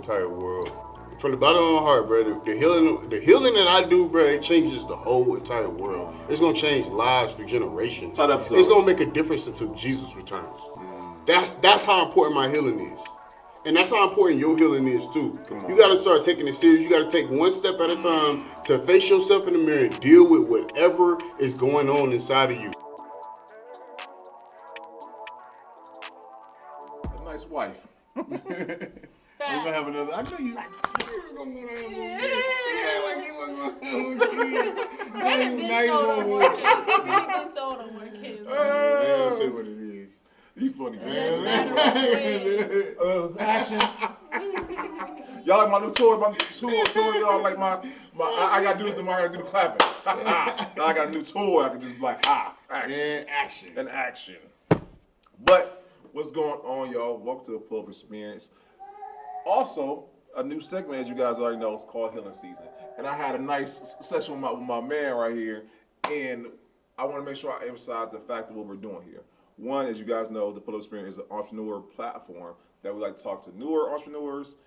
entire world. From the bottom of my heart, bro, the healing that I do, bro, it changes the whole entire world. It's gonna change lives for generations. It's gonna make a difference until Jesus returns. That's how important my healing is. And that's how important your healing is too. You gotta start taking it serious. You gotta take one step at a time to face yourself in the mirror and deal with whatever is going on inside of you. A nice wife. I'm gonna have another. I know you like. You was gonna have one. Yeah, like you wasn't gonna have one kid. Brandon been sold on more kids. He really been sold on more kids. I'll say what it is. You funny, man. Action. Y'all like my new toy? My toy. Y'all like my. I gotta do this tomorrow. I gotta do the clapping. Now I got a new toy. I can just like action. And action. But what's going on, y'all? Welcome to the Pull-Up Experience. Also, a new segment, as you guys already know, is called Healing Season. And I had a nice session with my man right here. And I want to make sure I emphasize the fact of what we're doing here. One, as you guys know, the Pull-Up Experience is an entrepreneur platform that we like to talk to newer entrepreneurs.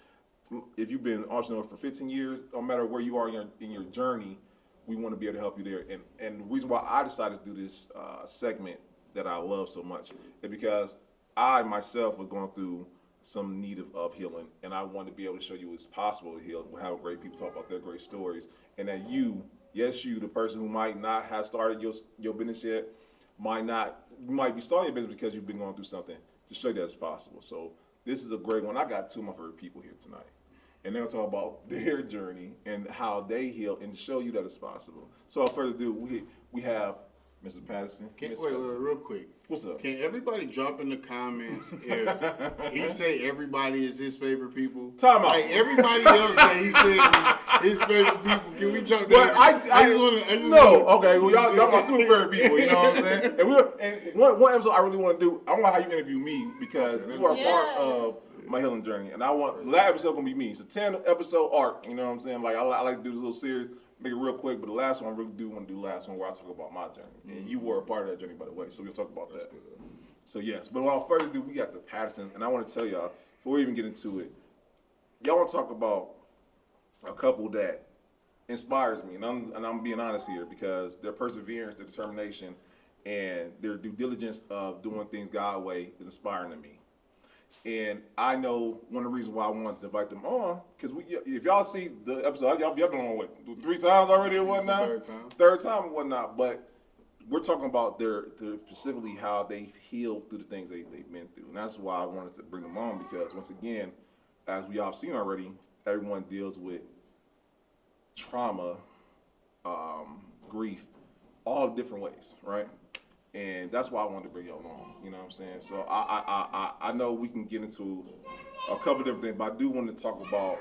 If you've been an entrepreneur for 15 years, no matter where you are in your journey, we want to be able to help you there. And the reason why I decided to do this segment that I love so much is because I myself was going through some need of healing, and I wanted to be able to show you it's possible to heal. We'll have great people talk about their great stories, and that you, the person who might not have started your business yet, you might be starting your business because you've been going through something, to show you that it's possible. So this is a great one. I got two of my favorite people here tonight, and they'll talk about their journey and how they heal and show you that it's possible. So without further ado, we have Mr. Patterson. Wait, real quick. What's up? Can everybody drop in the comments if he say everybody is his favorite people? Time out. Like everybody else that he said his favorite people. Can we drop that? Okay. Well, y'all my super favorite people. You know what I'm saying? And one episode I really want to do. I want how you interview me because you are part of my healing journey, and I want that episode gonna be me. It's a 10-episode arc. You know what I'm saying? Like I like to do this little series. Make it real quick, but the last one I really do want to do the last one where I talk about my journey. And you were a part of that journey, by the way, so we'll talk about that. So yes, but without further ado, we got the Pattersons, and I want to tell y'all, before we even get into it, y'all want to talk about a couple that inspires me, and I'm being honest here, because their perseverance, their determination, and their due diligence of doing things God's way is inspiring to me. And I know one of the reasons why I wanted to invite them on, because if y'all see the episode, y'all been on what, 3 times already or whatnot? Third time and whatnot. But we're talking about their specifically how they've healed through the things they've been through. And that's why I wanted to bring them on, because once again, as we all have seen already, everyone deals with trauma, grief, all different ways, right? And that's why I wanted to bring y'all on, you know what I'm saying? So I know we can get into a couple of different things, but I do want to talk about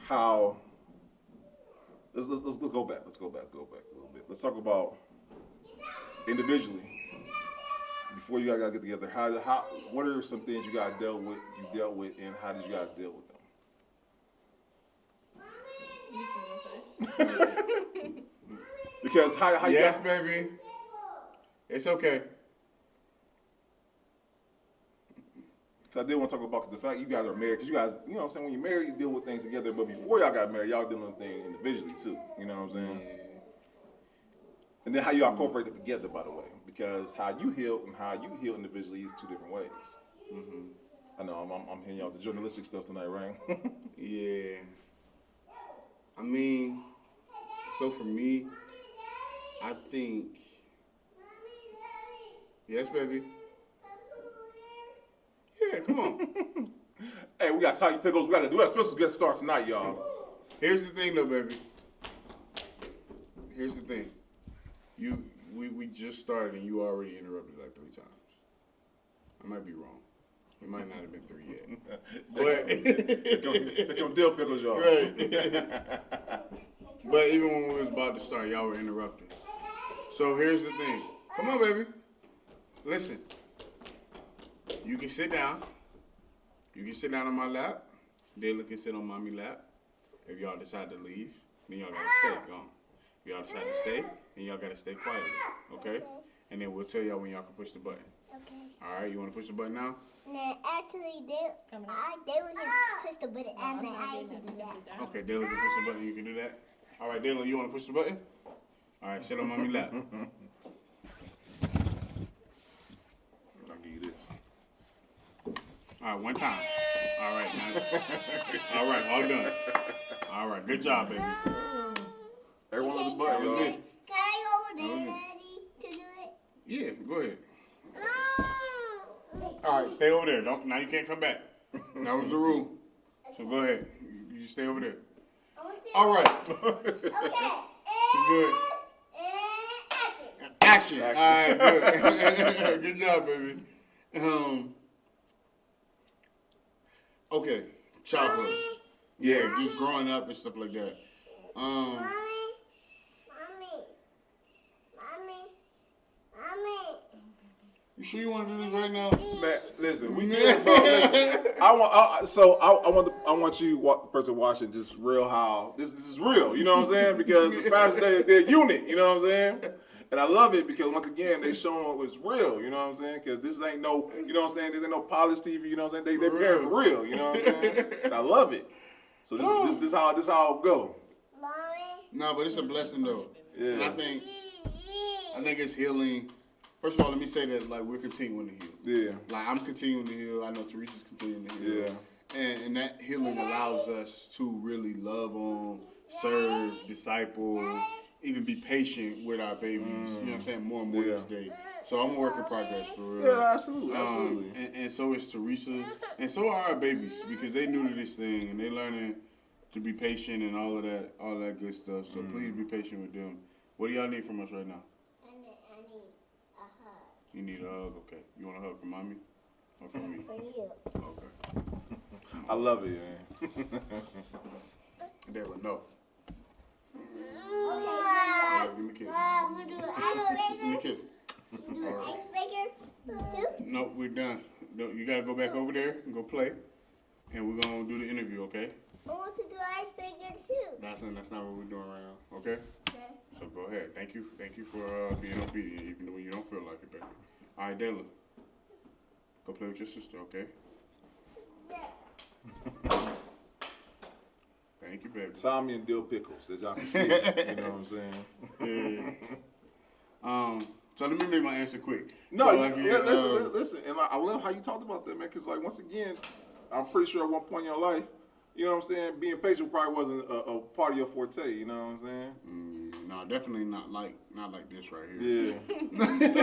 how, let's go back a little bit. Let's talk about individually, before you guys get together, what are some things you guys dealt with, and how did you guys deal with them? Because how you yes, guys, baby. It's okay. I did want to talk about the fact you guys are married, because you guys, you know what I'm saying, when you're married, you deal with things together, but before y'all got married, y'all dealing with things individually too, you know what I'm saying? Yeah. And then how y'all incorporate it together, by the way, because how you heal and how you heal individually is 2 different ways. Mm-hmm. I know, I'm hearing y'all the journalistic stuff tonight, right? Yeah. I mean, so for me, I think, yes, baby. Yeah, come on. Hey, we got Tiny Pickles. We got to do that. Special guest starts tonight, y'all. Here's the thing, though, baby. Here's the thing. We just started, and you already interrupted like 3 times. I might be wrong. It might not have been 3 yet. But they come dill pickles, y'all. Right. But even when we was about to start, y'all were interrupting. So here's the thing. Come on, baby. Listen. You can sit down. You can sit down on my lap. Dayla can sit on mommy's lap. If y'all decide to leave, then y'all gotta stay. Gone. If y'all decide to stay, then y'all gotta stay quietly. Okay? And then we'll tell y'all when y'all can push the button. Okay. All right? You wanna push the button now? Nah, actually, they would just push the button and I can do that. Okay, Dylan can push the button. You can do that. All right, Dylan, you want to push the button? All right, sit on mommy's lap. I'll give you this. All right, one time. All right, man. All right, all done. All right, good job, baby. Everyone on the button, y'all. Can I go over there, Daddy, to do it? Yeah, go ahead. All right, stay over there. Don't now you can't come back. That was the rule. So go ahead. You just stay over there. All right. Okay. Good. Action. Action. All right, good. Good job, baby. Okay, childhood. Yeah, just growing up and stuff like that. Mommy. You sure you want to do this right now? Man, listen, we good, bro. Listen, I want you, the person watching, just real how this is real. You know what I'm saying? Because the pastors, they're a unit. You know what I'm saying? And I love it because once again they showing what's real. You know what I'm saying? Because this ain't no, you know what I'm saying? This ain't no polished TV. You know what I'm saying? They're preparing for real. You know what I'm saying? And I love it. So this how it go. Mommy. No, but it's a blessing though. Yeah. And I think it's healing. First of all, let me say that like we're continuing to heal. Yeah. Like I'm continuing to heal. I know Teresa's continuing to heal. Yeah. And that healing allows us to really love on, serve, disciple, even be patient with our babies. You know what I'm saying? More and more each day. So I'm a work in progress for real. Yeah, absolutely. And so is Teresa, and so are our babies because they new to this thing and they learning to be patient and all that good stuff. So please be patient with them. What do y'all need from us right now? I need a hug. You need a hug, okay. You want a hug from mommy or from me? For you. Okay. I love it, man. They would know. Okay. Give me a kiss. We'll do Give me a kiss. do an icebreaker too? No, we're done. No, you gotta go back over there and go play. And we're gonna do the interview, okay? I want to do icebreaker too. That's not what we're doing right now, okay? Okay. So go ahead. Thank you for being obedient, even when you don't feel like it, baby. All right, Dayla. Go play with your sister, okay? Yeah. Thank you, baby. Tommy and dill pickles, as y'all can see. You know what I'm saying? Yeah. So let me make my answer quick. No, so, like, listen, and I love how you talked about that, man. Because like once again, I'm pretty sure at one point in your life, you know what I'm saying, being patient probably wasn't a part of your forte. You know what I'm saying? No, definitely not like this right here. Yeah.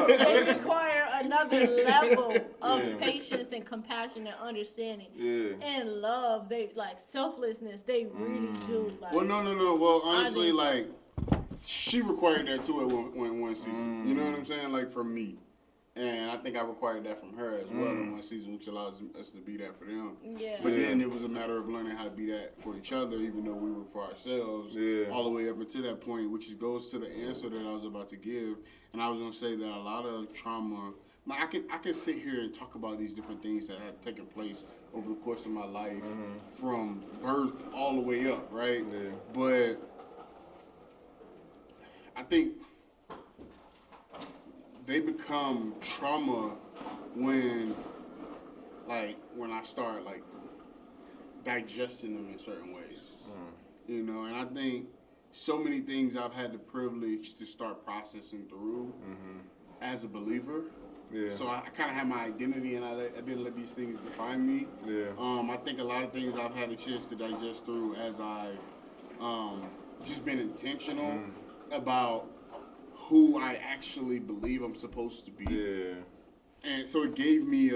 They require another level of patience and compassion and understanding. Yeah. And love. They like selflessness. They really do. Like, Well, no. Well, honestly, like she required that too at one season. You know what I'm saying? Like for me. And I think I required that from her as well in one season, which allows us to be that for them. Yeah. But then it was a matter of learning how to be that for each other, even though we were for ourselves, all the way up until that point, which goes to the answer that I was about to give. And I was going to say that a lot of trauma, I can sit here and talk about these different things that have taken place over the course of my life, from birth all the way up, right? Yeah. But I think they become trauma when I start like digesting them in certain ways, you know. And I think so many things I've had the privilege to start processing through as a believer. Yeah. So I kind of had my identity, and I didn't let these things define me. Yeah. I think a lot of things I've had a chance to digest through as I've just been intentional about who I actually believe I'm supposed to be. Yeah. And so it gave me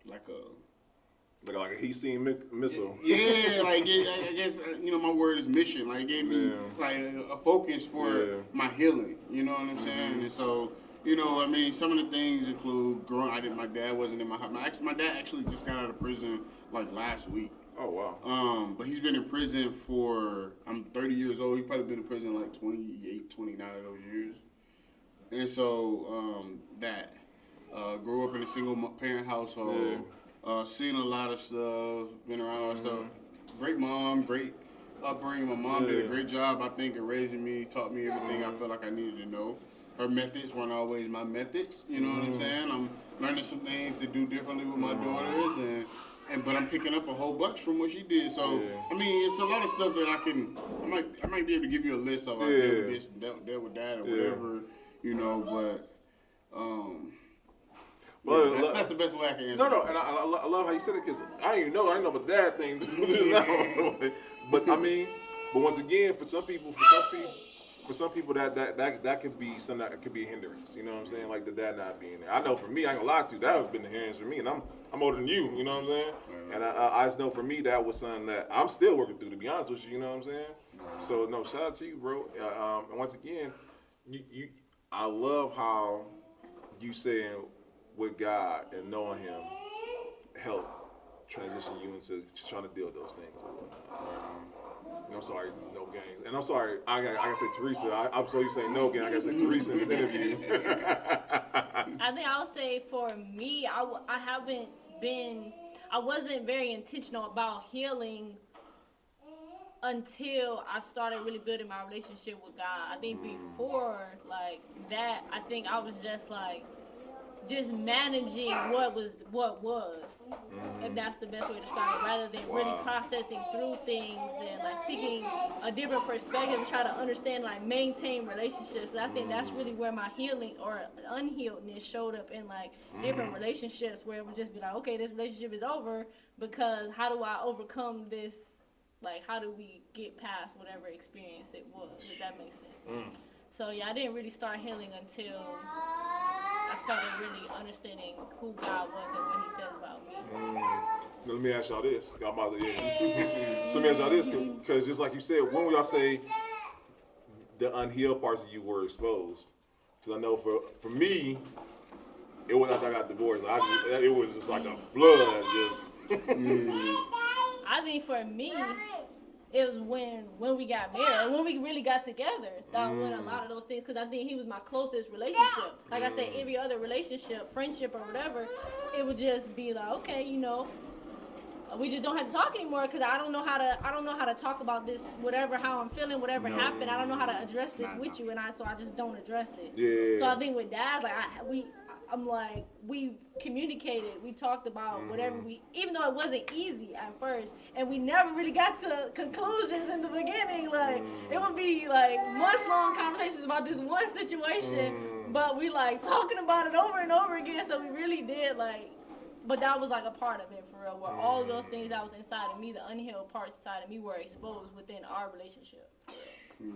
like a heat-seeing missile. Yeah, like I guess my word is mission. Like it gave me like a focus for my healing. You know what I'm saying? And so some of the things include growing. My dad wasn't in my house. My dad actually just got out of prison like last week. Oh wow. But he's been in prison I'm 30 years old. He's probably been in prison like 28, 29 of those years. And so grew up in a single parent household, seen a lot of stuff, been around a lot of stuff. Great mom, great upbringing. My mom did a great job, I think, at raising me, taught me everything I felt like I needed to know. her methods weren't always my methods. You know what I'm saying? I'm learning some things to do differently with my daughters, but I'm picking up a whole bunch from what she did. So I mean, it's a lot of stuff that I might be able to give you a list of. I dealt with this, dealt with that, or whatever. You know, but that's the best way I can answer. No, and I love how you said it because I didn't know about that thing just now. But I mean, but once again, for some people, that could be something that could be a hindrance. You know what I'm saying? Like the dad not being there. I know for me, I ain't gonna lie to you, that has been a hindrance for me, and I'm older than you. You know what I'm saying? Right. And I just know for me that was something that I'm still working through. To be honest with you, you know what I'm saying? Right. So no, shout out to you, bro. And once again, I love how you saying with God and knowing Him help transition you into trying to deal with those things. I'm sorry, no games. And I'm sorry, I gotta say Teresa. I'm so you say no game. I gotta say Teresa in this interview. I think I'll say for me, I wasn't very intentional about healing until I started really building my relationship with God. I think before like that, I think I was just managing what was, if that's the best way to describe it, rather than really processing through things and like seeking a different perspective and try to understand, like maintain relationships. And I think that's really where my healing or unhealedness showed up in like different relationships, where it would just be like, okay, this relationship is over because how do I overcome this? Like, how do we get past whatever experience it was? Does that make sense? So yeah, I didn't really start healing until I started really understanding who God was and what He said about me. Now, let me ask y'all this. So let me ask y'all this, because just like you said, when will y'all say the unhealed parts of you were exposed? Because I know for me, it was after I got divorced. It was just like a flood. I think for me, it was when we got married, when we really got together. That when a lot of those things, because I think he was my closest relationship. Like I said, every other relationship, friendship or whatever, it would just be like, okay, you know, we just don't have to talk anymore because I don't know how to talk about this, whatever, how I'm feeling, whatever happened. I don't know how to address this with you, and so I just don't address it. Yeah. So I think with Daz, like we communicated, we talked about whatever even though it wasn't easy at first, and we never really got to conclusions in the beginning. Like it would be like months-long conversations about this one situation, but we like talking about it over and over again. So we really did but that was like a part of it for real, where all of those things that was inside of me, the unhealed parts inside of me, were exposed within our relationship. Yeah,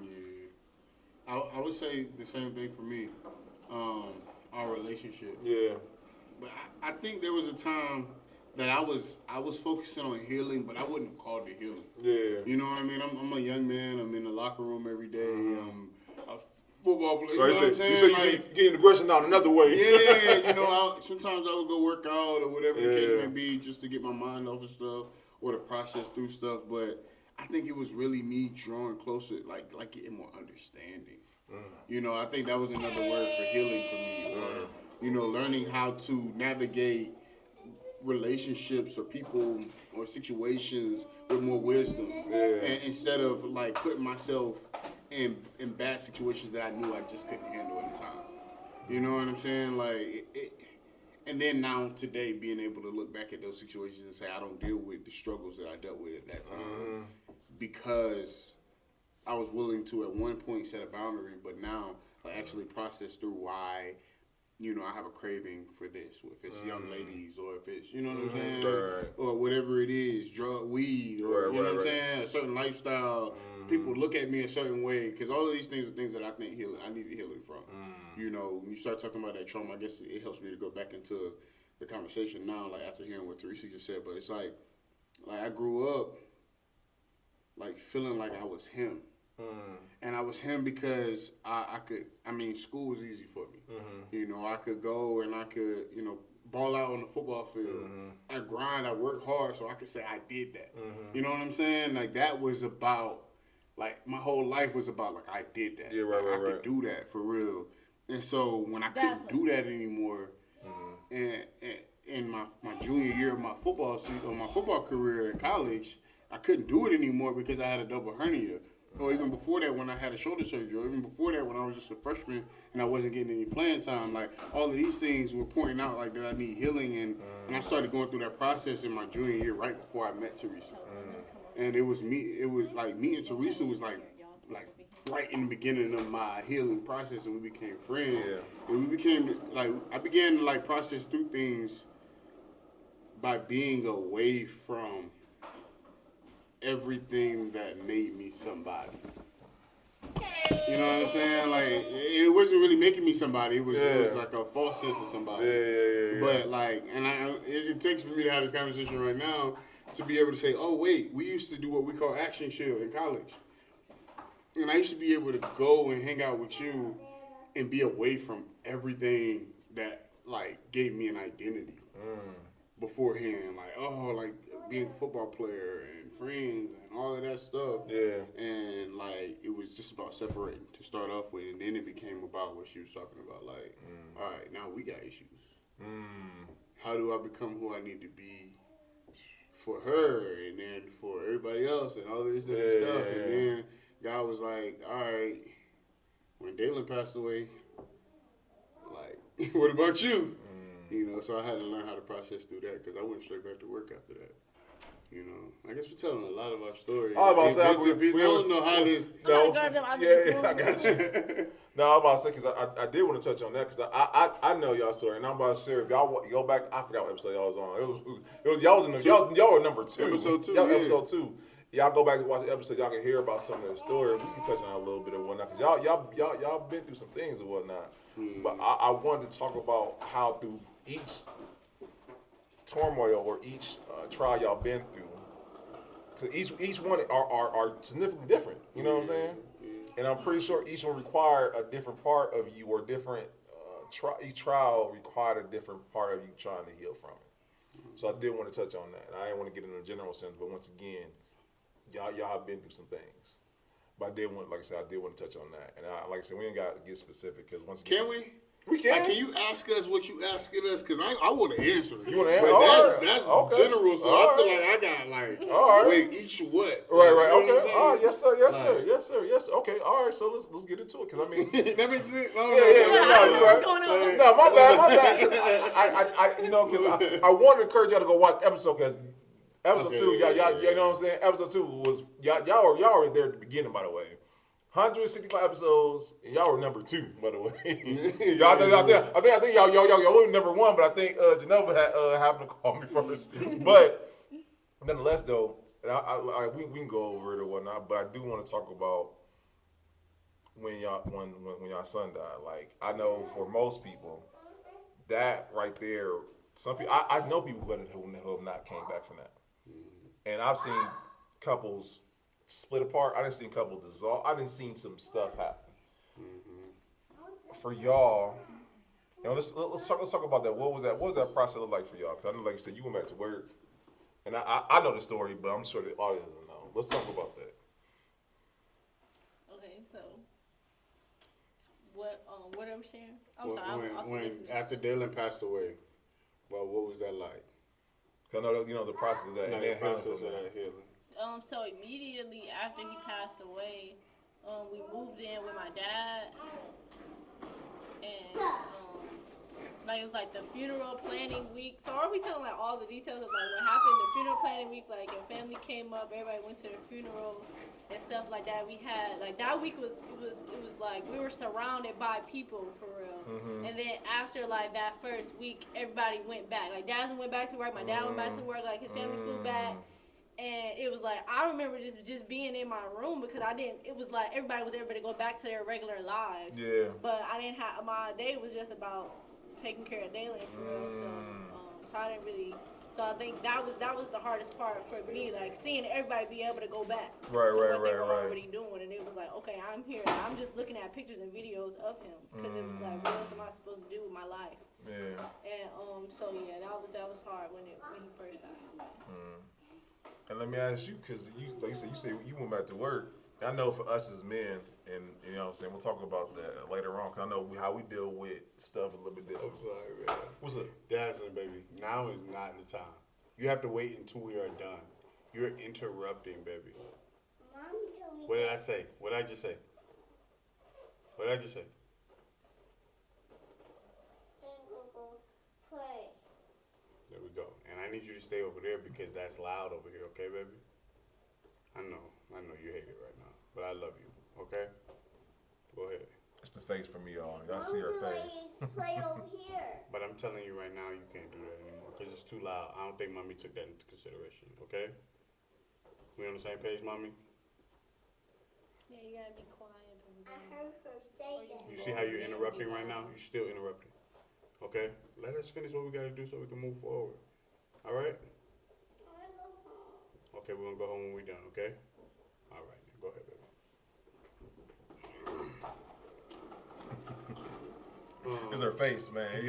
I would say the same thing for me. Our relationship. Yeah. But I think there was a time that I was focusing on healing, but I wouldn't call it healing. Yeah. You know what I mean? I'm a young man. I'm in the locker room every day. I'm a football player. You know what I'm saying? You say you getting aggression out another way. Yeah. You know, sometimes I would go work out or whatever the case may be, just to get my mind off of stuff or to process through stuff. But I think it was really me drawing closer, like getting more understanding. You know, I think that was another word for healing for me. Or, you know, learning how to navigate relationships or people or situations with more wisdom. And instead of like putting myself in bad situations that I knew I just couldn't handle at the time. You know what I'm saying? And then now today being able to look back at those situations and say I don't deal with the struggles that I dealt with at that time because I was willing to at one point set a boundary, but now I actually process through why, you know, I have a craving for this. If it's young ladies, or if it's, you know what I'm saying, or whatever it is, weed, or you know what I'm saying, a certain lifestyle. People look at me a certain way because all of these things are things that I think I needed healing from. You know, when you start talking about that trauma, I guess it helps me to go back into the conversation now, like after hearing what Teresa just said. But it's like I grew up like feeling like I was him. And I was him because school was easy for me. You know, I could go and I could, you know, ball out on the football field. I grind, I work hard, so I could say I did that. You know what I'm saying? Like that was about, like my whole life was about like I did that. Yeah, I could do that for real. And so when I couldn't do that anymore, and in my junior year of my football season, or my football career in college, I couldn't do it anymore because I had a double hernia. or even before that when I had a shoulder surgery, or even before that when I was just a freshman and I wasn't getting any playing time. Like all of these things were pointing out like that I need healing, and I started going through that process in my junior year right before I met Teresa. And it was like meeting Teresa was like right in the beginning of my healing process, and we became friends. Yeah. And we became like I began to like process through things by being away from everything that made me somebody. You know what I'm saying? Like it wasn't really making me somebody. It was like a false sense of somebody. Yeah. But like, and it takes for me to have this conversation right now to be able to say, oh wait, we used to do what we call action shield in college, and I used to be able to go and hang out with you and be away from everything that like gave me an identity beforehand. Like like being a football player and friends and all of that stuff. Yeah. And like it was just about separating to start off with, and then it became about what she was talking about. Like, all right, now we got issues. How do I become who I need to be for her, and then for everybody else, and all this different stuff? And then God was like, all right, when Dalen passed away, like, what about you? You know, so I had to learn how to process through that because I went straight back to work after that. You know, I guess we're telling a lot of our stories. I was about to say, we don't know how this. No, I got you. No, I was about to say because I did want to touch on that because I know y'all story, and I'm about to share. If y'all go back, I forgot what episode y'all was on. It was y'all was in the, y'all were number 2. Episode 2. Y'all episode 2. Y'all go back and watch the episode. Y'all can hear about some of the story. We can touch on a little bit of whatnot because y'all been through some things and whatnot. But I wanted to talk about how through each turmoil or each trial y'all been through. Because each one are significantly different. You know what I'm saying? And I'm pretty sure each one required a different part of you, or different. Each trial required a different part of you trying to heal from it. So I did want to touch on that. And I didn't want to get into a general sense, but once again, y'all have been through some things. But I did want, like I said, I want to touch on that. And like I said, we ain't got to get specific because once again, Can we? We can. Like, can you ask us what you asking us? Because I want to answer it. You want to answer? But that's okay. general, so I feel like I got like, wait, each what? Right. You know Okay. All right. Yes, sir. Okay. All right. So let's get into it. Because I mean, that makes sense. You're going on? right. No, my bad. Because I wanted to encourage y'all to go watch the episode because episode 2, y'all, you know what I'm saying? Episode 2 was y'all were there at the beginning, by the way. 165 episodes, and y'all were number 2, by the way. I think y'all were number 1, but I think Genova had happened to call me first. But nonetheless, though, and we can go over it or whatnot. But I do want to talk about when y'all son died. Like, I know for most people, that right there, some people I know people who have not came back from that, and I've seen couples split apart. I didn't see couples dissolve. I didn't see some stuff happen. For y'all, let's talk about that. What was that process look like for y'all? Because I know, like you said, you went back to work, and I know the story, but I'm sure the audience doesn't know. Let's talk about that. Okay, so what I'm sharing? I'm sorry. When after Dalen passed away, well, what was that like? I know the process of that, and then the process of that healing. So immediately after he passed away, we moved in with my dad, and like it was like the funeral planning week. So are we telling like all the details of like what happened? The funeral planning week, like your family came up, everybody went to the funeral and stuff like that. We had like that week was like we were surrounded by people for real. And then after like that first week, everybody went back. Like Daz went back to work, my dad went back to work. Like his family flew back. And it was like, I remember just being in my room because it was like everybody was able to go back to their regular lives. Yeah. But I didn't have, my day was just about taking care of Dalen for real. So I didn't really, so I think that was the hardest part for me, like seeing everybody be able to go back to what they were already doing. And it was like, okay, I'm here. I'm just looking at pictures and videos of him because it was like, what else am I supposed to do with my life? Yeah. And so yeah, that was hard when he first passed away. And let me ask you, because like you said you went back to work. I know for us as men, and you know what I'm saying, we'll talk about that later on, because I know how we deal with stuff a little bit different. I'm sorry, man. What's up? Dazzling, baby. Now is not the time. You have to wait until we are done. You're interrupting, baby. Mom What did I say? What did I just say? What did I just say? There we go. And I need you to stay over there because that's loud over here, okay, baby? I know you hate it right now, but I love you, okay? Go ahead. It's the face for me, y'all. Y'all see her face. Play over here. But I'm telling you right now, you can't do that anymore because it's too loud. I don't think mommy took that into consideration, okay? We on the same page, mommy? Yeah, you gotta be quiet over I there. heard her say that. You see how you're interrupting right now? You're still interrupting. Okay? Let us finish what we got to do so we can move forward. All right? Okay, we're going to go home when we're done, okay? All right. Go ahead, baby. It's her face, man. There the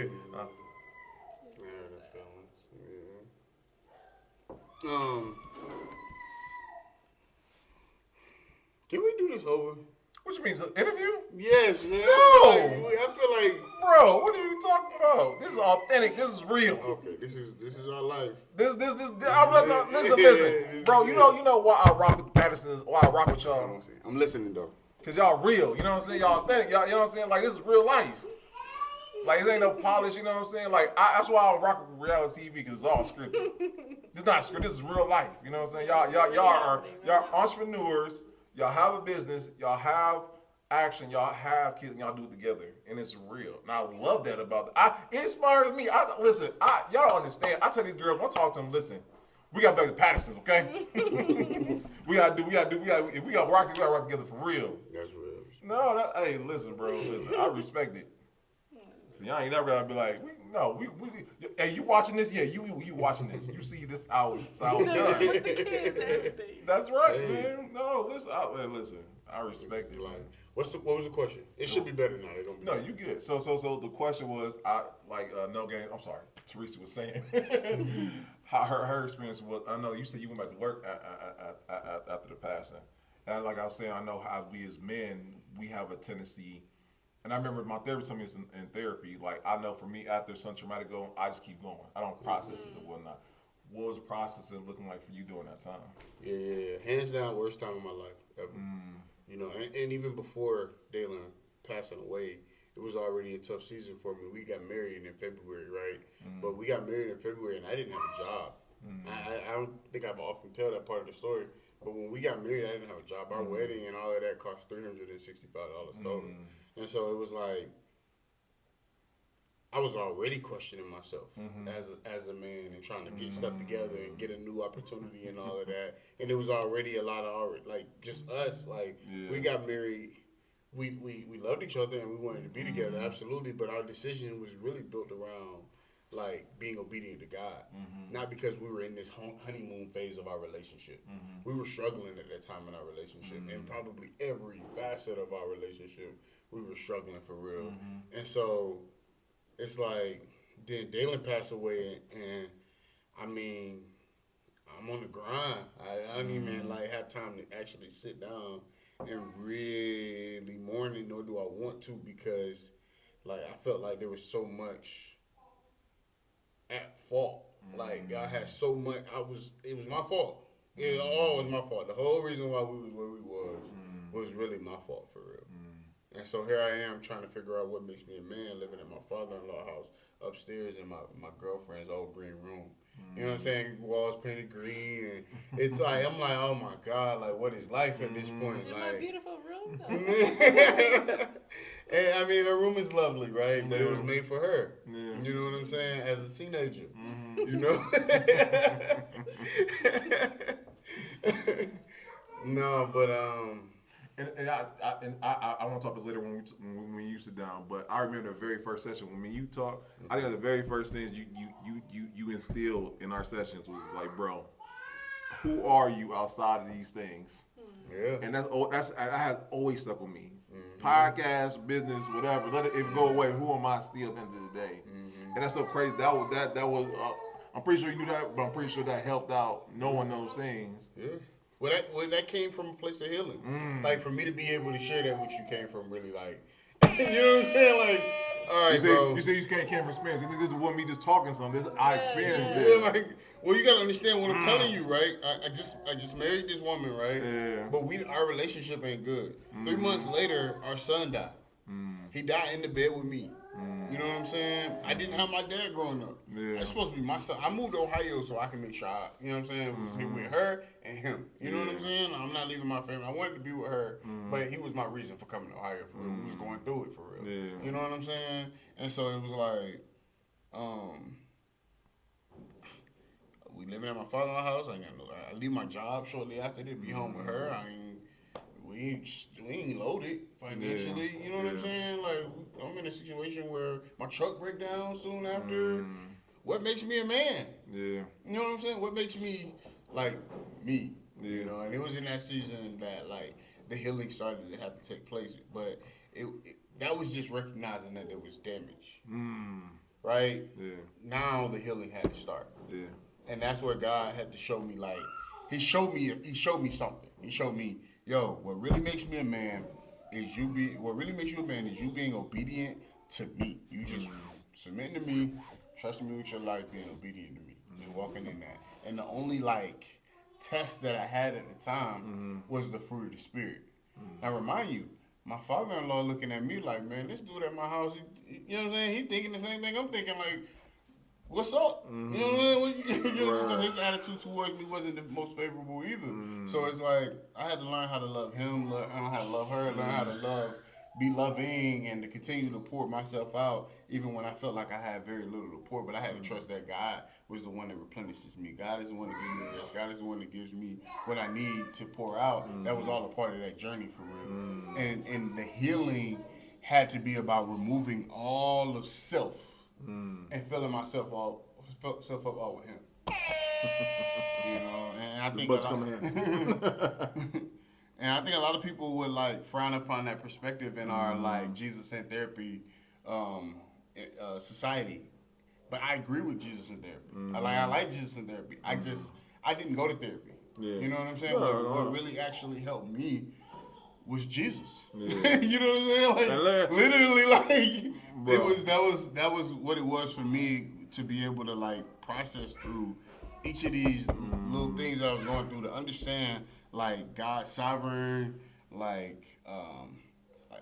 feelings. Yeah. Can we do this over? What you mean, the interview? Yes, man. No! I feel like Bro, what are you talking about? This is authentic. This is real. okay, this is our life. Listen. Bro, you know why I rock with Patterson, why I rock with y'all. I'm listening though. Cause y'all real, you know what I'm saying? Y'all authentic, y'all, you know what I'm saying? Like, this is real life. Like, it ain't no polish, you know what I'm saying? Like, that's why I rock with reality TV, because it's all scripted. It's not scripted, this is real life, you know what I'm saying? Y'all entrepreneurs, y'all have a business, y'all have action, y'all have kids, and y'all do it together, and it's real. And I love that about it. It inspires me. Y'all don't understand. I tell these girls, when I talk to them, listen, we got to be like the Pattersons, okay? If we got to rock together for real. That's real. No, hey, listen, bro, listen, I respect it. So y'all ain't never gotta be like, hey, you watching this? Yeah, you watching this. You see this how it's done. That's right, man. No, listen, I respect it, man. What was the question? It should be better now. They're gonna be No, you good. So the question was, no game. I'm sorry, Teresa was saying how her experience was. I know you said you went back to work after the passing, and like I was saying, I know how we as men we have a tendency. And I remember my therapist told me this in therapy. Like, I know for me, after some traumatic going, I just keep going. I don't process it and whatnot. What was processing looking like for you during that time? Yeah. Hands down, worst time of my life ever. You know, and even before Dalen passing away, it was already a tough season for me. We got married in February, right? But we got married in February, and I didn't have a job. I don't think I've often tell that part of the story. But when we got married, I didn't have a job. Our wedding and all of that cost $365 total. And so it was like, I was already questioning myself as a man and trying to get stuff together and get a new opportunity and all of that. And it was already a lot of, like, just us. Like, we got married. We loved each other and we wanted to be together, absolutely. But our decision was really built around, like, being obedient to God. Not because we were in this honeymoon phase of our relationship. We were struggling at that time in our relationship. And probably every facet of our relationship, we were struggling for real. And so it's like, then Dalen passed away, and I mean, I'm on the grind. I don't even like have time to actually sit down and really mourn it, nor do I want to, because like I felt like there was so much at fault. Like I had so much. It was my fault. It all was my fault. The whole reason why we was where we was really my fault for real. And so here I am trying to figure out what makes me a man, living in my father-in-law house upstairs in my girlfriend's old green room. You know what I'm saying? Walls painted green, and it's like I'm like, oh my God, like what is life at this point? In like my beautiful room, though. And I mean, her room is lovely, right? But it was made for her. You know what I'm saying? As a teenager, you know. No, but And I want to talk about this later when we used to sit down. But I remember the very first session when me and you talked. I think the very first things you instilled in our sessions was like, bro, who are you outside of these things? Yeah. And that has always stuck with me. Podcast, business, whatever. Let it go away. Who am I still at the end of the day? And that's so crazy. That was. I'm pretty sure you knew that, but I'm pretty sure that helped out knowing those things. Yeah. Well, that came from a place of healing. Like, for me to be able to share that with you came from really, like, you know what I'm saying? Like, all right, bro. You say you came from experience. This wasn't me just talking something. I experienced this. Yeah, like, Well, you gotta understand what I'm telling you, right? I just married this woman, right? Yeah. But our relationship ain't good. 3 months later, our son died. He died in the bed with me. You know what I'm saying? I didn't have my dad growing up. Yeah. It's supposed to be my son. I moved to Ohio so I can make sure you know what I'm saying, it was with her and him. You know what I'm saying? I'm not leaving my family. I wanted to be with her, but he was my reason for coming to Ohio for real. We was going through it for real. Yeah. You know what I'm saying? And so it was like, we living at my father-in-law's house. I leave my job shortly after to be home with her. We ain't loaded financially. Yeah. You know what I'm saying? Like I'm in a situation where my truck break down soon after. What makes me a man? Yeah. You know what I'm saying? What makes me like me? Yeah. You know, and it was in that season that like the healing started to have to take place. But that was just recognizing that there was damage. Right? Yeah. Now the healing had to start. Yeah. And that's where God had to show me, like, he showed me something. He showed me, yo, what really makes me a man is you being obedient to me. You just submitting to me, trusting me with your life, being obedient to me, and walking in that. And the only, like, test that I had at the time was the fruit of the Spirit. I remind you, my father-in-law looking at me like, man, this dude at my house, you know what I'm saying? He thinking the same thing I'm thinking, like, what's up? You know what I mean? So his attitude towards me wasn't the most favorable either. So it's like I had to learn how to love him, learn how to love her, learn how to be loving, and to continue to pour myself out, even when I felt like I had very little to pour. But I had to trust that God was the one that replenishes me. God is the one that gives me rest. God is the one that gives me what I need to pour out. That was all a part of that journey for real. And the healing had to be about removing all of self. And filling myself up all with him. You know, and I think and I think a lot of people would like frown upon that perspective in our like Jesus and therapy society. But I agree with Jesus in therapy. I like Jesus in therapy. I didn't go to therapy. Yeah. You know what I'm saying? What really actually helped me was Jesus. Yeah. You know what I'm saying? Like literally, like that was what it was for me to be able to like process through each of these little things that I was going through to understand like God's sovereign, like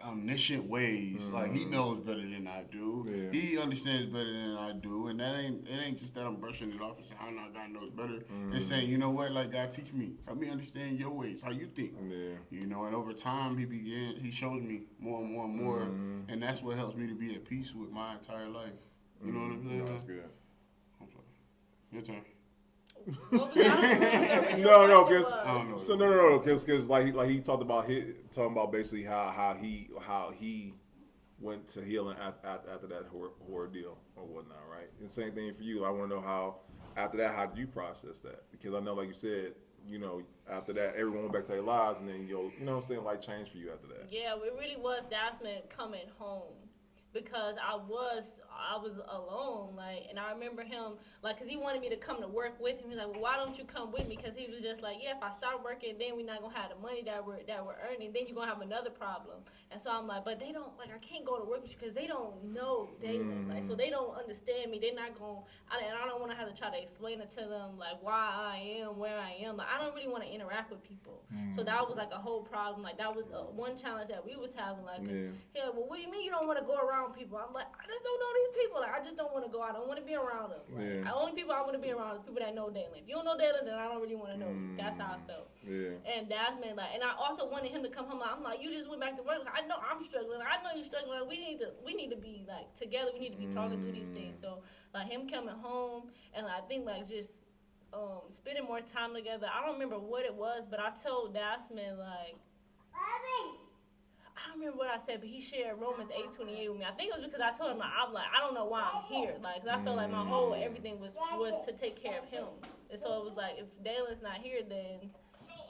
omniscient ways. Like He knows better than I do. Yeah. He understands better than I do, and it ain't just that I'm brushing it off and saying, "Oh no, God knows better." It's saying, you know what? Like God, teach me, help me understand your ways, how you think. Yeah. You know, and over time He shows me more and more and more, and that's what helps me to be at peace with my entire life. You know what I'm saying? That's good. Your turn. No, because like he talked about basically how he went to healing after that ordeal or whatnot, right? And same thing for you. I want to know how after that, how did you process that? Because I know, like you said, you know, after that, everyone went back to their lives, and then you know what I'm saying, like changed for you after that. Yeah, it really was Dasman coming home. Because I was alone, like, and I remember him, like, because he wanted me to come to work with him. He was like, well, why don't you come with me? Because he was just like, yeah, if I start working, then we're not going to have the money that we're earning. Then you're going to have another problem. And so I'm like, but they don't, like, I can't go to work with you because they don't know David. Like, so they don't understand me. They're not going, and I don't want to have to try to explain it to them, like, why I am where I am. Like, I don't really want to interact with people. So that was, like, a whole problem. Like, that was one challenge that we was having. Like, yeah, well, what do you mean you don't want to go around people? I'm like, I just don't know these people. Like, I just don't want to go out. I don't want to be around them. Like, the only people I want to be around is people that know Dalen. If you don't know Dalen, then I don't really want to know you. That's how I felt. Yeah. And that's man, like, and I also wanted him to come home. I'm like, you just went back to work. I know I'm struggling. I know you're struggling. We need to be like together. We need to be talking through these things. So like him coming home, and I think like just spending more time together. I don't remember what it was, but I told Dasman like. I don't remember what I said, but he shared Romans 8:28 with me. I think it was because I told him, I'm like, I don't know why I'm here. Like, 'cause I felt like my whole everything was to take care of him. And so it was like, if Dalen's not here, then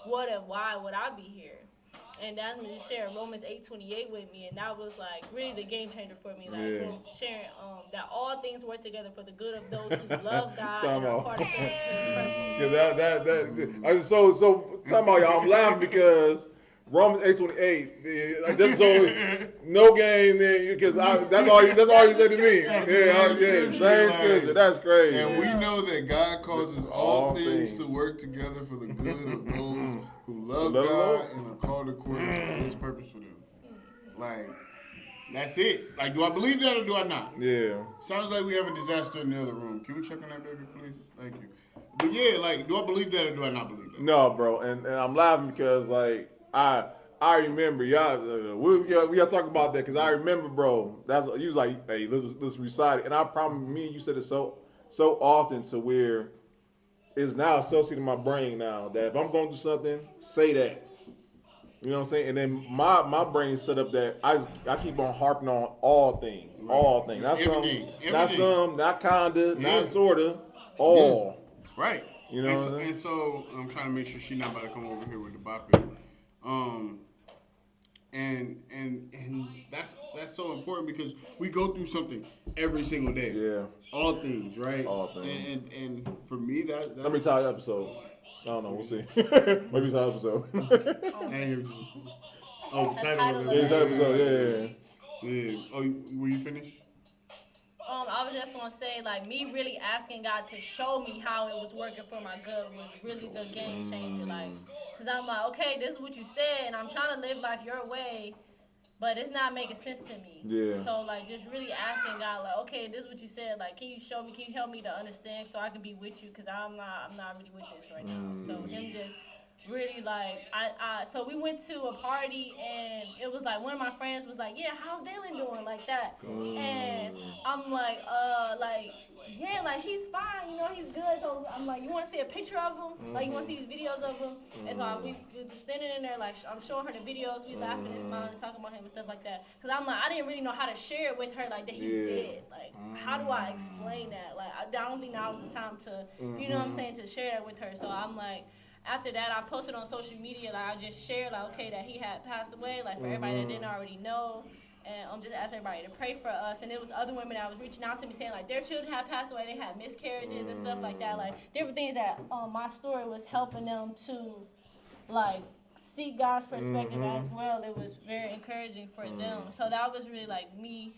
why would I be here? And that's when he shared Romans 8:28 with me, and that was like really the game changer for me. Like him sharing that all things work together for the good of those who love God and are part of His purpose. So talking about y'all, I'm laughing because Romans 8:28. Like that's only no game there because that's all you said to me. Same scripture. That's crazy. And we know that God causes all things to work together for the good of those who love God and are called according to His purpose for them. Like, that's it. Like, do I believe that or do I not? Yeah. Sounds like we have a disaster in the other room. Can we check on that baby, please? Thank you. But yeah, like, do I believe that or do I not believe that? No, bro, and I'm laughing because like I remember y'all we gotta talk about that because I remember, bro. That's you was like, hey, let's recite it, and I promise me you said it so often to where it's now associated in my brain now that if I'm going to do something, say that. You know what I'm saying? And then my brain set up that I keep on harping on all things, all things. Not Everything. some, not kinda, not sorta, all. Yeah. Right. You know what I'm saying? And so I'm trying to make sure she's not about to come over here with the bop. And that's so important because we go through something every single day. Yeah. All things, right? All things. And for me, that's Let me tell you the episode. I don't know. We'll see. Maybe it's an episode. The title of it. Yeah, it's an episode. Yeah. Oh, were you finished? I was just gonna say, like, me really asking God to show me how it was working for my good was really the game changer. Like, cause I'm like, okay, this is what you said, and I'm trying to live life your way, but it's not making sense to me. Yeah. So like, just really asking God, like, okay, this is what you said. Like, can you show me? Can you help me to understand so I can be with you? Cause I'm not really with this right now. So him just really like so we went to a party and it was like one of my friends was like, yeah, how's Dylan doing, like that, and I'm like yeah, like he's fine, you know, he's good. So I'm like, you want to see a picture of him, like you want to see these videos of him? And so we were standing in there, like I'm showing her the videos, we laughing and smiling and talking about him and stuff like that, because I'm like, I didn't really know how to share it with her, like that he's dead. Like how do I explain that? Like I don't think now was the time to, you know what I'm saying, to share that with her. So I'm like, after that, I posted on social media, like, I just shared, like, okay, that he had passed away, like, for everybody that didn't already know, and just asked everybody to pray for us, and there was other women that was reaching out to me saying, like, their children had passed away, they had miscarriages and stuff like that, like, different things that my story was helping them to, like, see God's perspective as well. It was very encouraging for them. So that was really, like, me,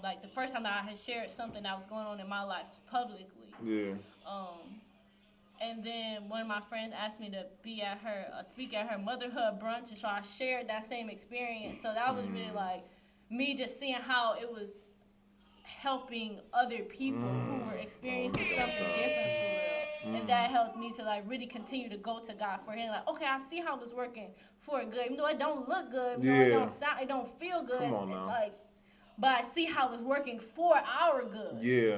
like, the first time that I had shared something that was going on in my life publicly. Yeah. And then one of my friends asked me to be at her, speak at her motherhood brunch, and so I shared that same experience. So that was really like me just seeing how it was helping other people who were experiencing something different for real. And that helped me to like really continue to go to God for him. Like, okay, I see how it's working for good, even though it don't look good, you know, it don't sound, it don't feel good. Come on now. Like, but I see how it's working for our good. Yeah.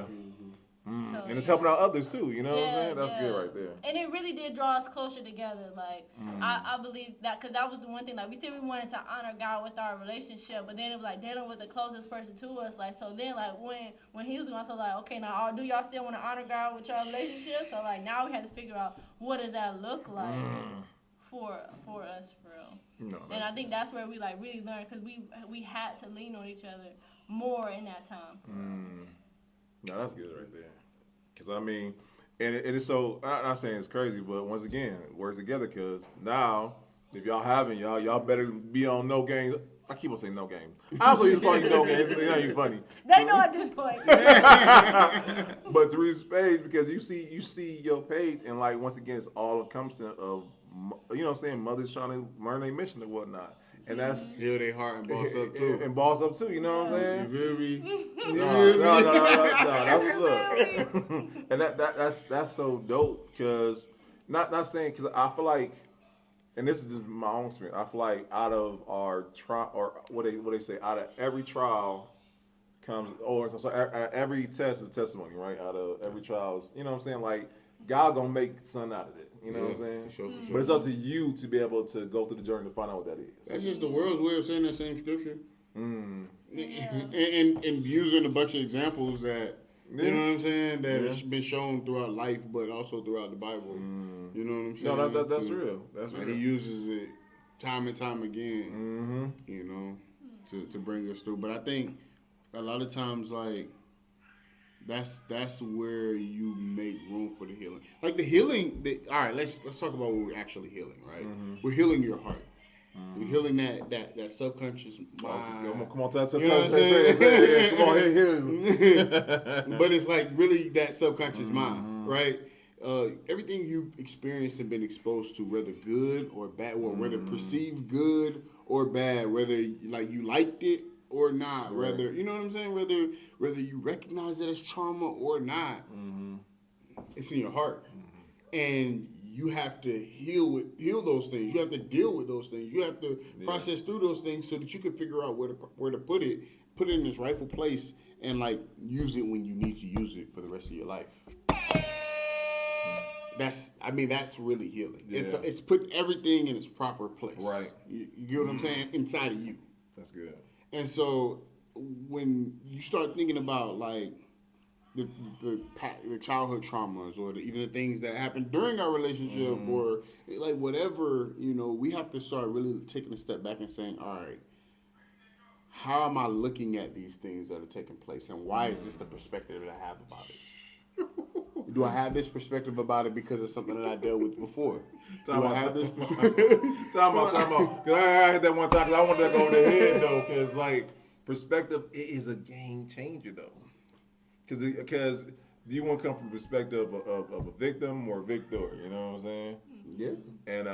So, and it's helping out others too, you know what I'm saying? That's good right there. And it really did draw us closer together. Like, I believe that, because that was the one thing, like, we said we wanted to honor God with our relationship, but then it was like Dylan was the closest person to us. Like, so then, like, when he was going, so like, okay, now, do y'all still want to honor God with your relationship? So, like, now we had to figure out what does that look like for us, for real. No, and I think that's where we, like, really learned, because we had to lean on each other more in that time. No, that's good right there. Because, I mean, and it is so, I'm not saying it's crazy, but once again, it works together because now, if y'all haven't, y'all better be on No Games. I keep on saying No Games. I also used to call you No Games. They know you funny. They know at this point. But Theresa's page, because you see your page, and, like, once again, it's all encompassing of, you know what I'm saying, mothers trying to learn their mission and whatnot. And that's heal their heart and boss up too. And boss up too, you know what I'm saying? You feel me? No, that's what's up. And that's so dope, because not saying, because I feel like, and this is just my own experience, I feel like out of our trial, or what they say, out of every trial comes, or so every test is testimony, right? Out of every trial is, you know what I'm saying? Like, God gonna make something out of it. You know what I'm saying? For sure. But it's up to you to be able to go through the journey to find out what that is. That's just the world's way of saying that same scripture. And using a bunch of examples that, you know what I'm saying, that it's been shown throughout life, but also throughout the Bible. You know what I'm saying? No, that's real. That's real. He uses it time and time again, you know, to bring us through. But I think a lot of times, like, that's where you make room for the healing. Like the healing, all right, let's talk about what we're actually healing, right? We're healing your heart. We're healing that subconscious mind. Come on, tell You know what I'm saying? say, come on, here. But it's like really that subconscious mind, right? Everything you've experienced and been exposed to, whether good or bad, or whether perceived good or bad, whether like you liked it or not, Right. whether you know what I'm saying, whether you recognize it as trauma or not, it's in your heart, and you have to heal those things. You have to deal with those things. You have to process through those things so that you can figure out where to put it in its rightful place, and like use it when you need to use it for the rest of your life. That's really healing. Yeah. It's put everything in its proper place. Right. You get what I'm saying? Inside of you. That's good. And so when you start thinking about like the childhood traumas or even the things that happened during our relationship or like whatever, we have to start really taking a step back and saying, all right, how am I looking at these things that are taking place, and why is this the perspective that I have about it? Do I have this perspective about it because of something that I dealt with before? Time out. Because I had that one time because I wanted to go over the head though, because like perspective is a game changer though. Because you want to come from the perspective of a victim or a victor, you know what I'm saying? Yeah. And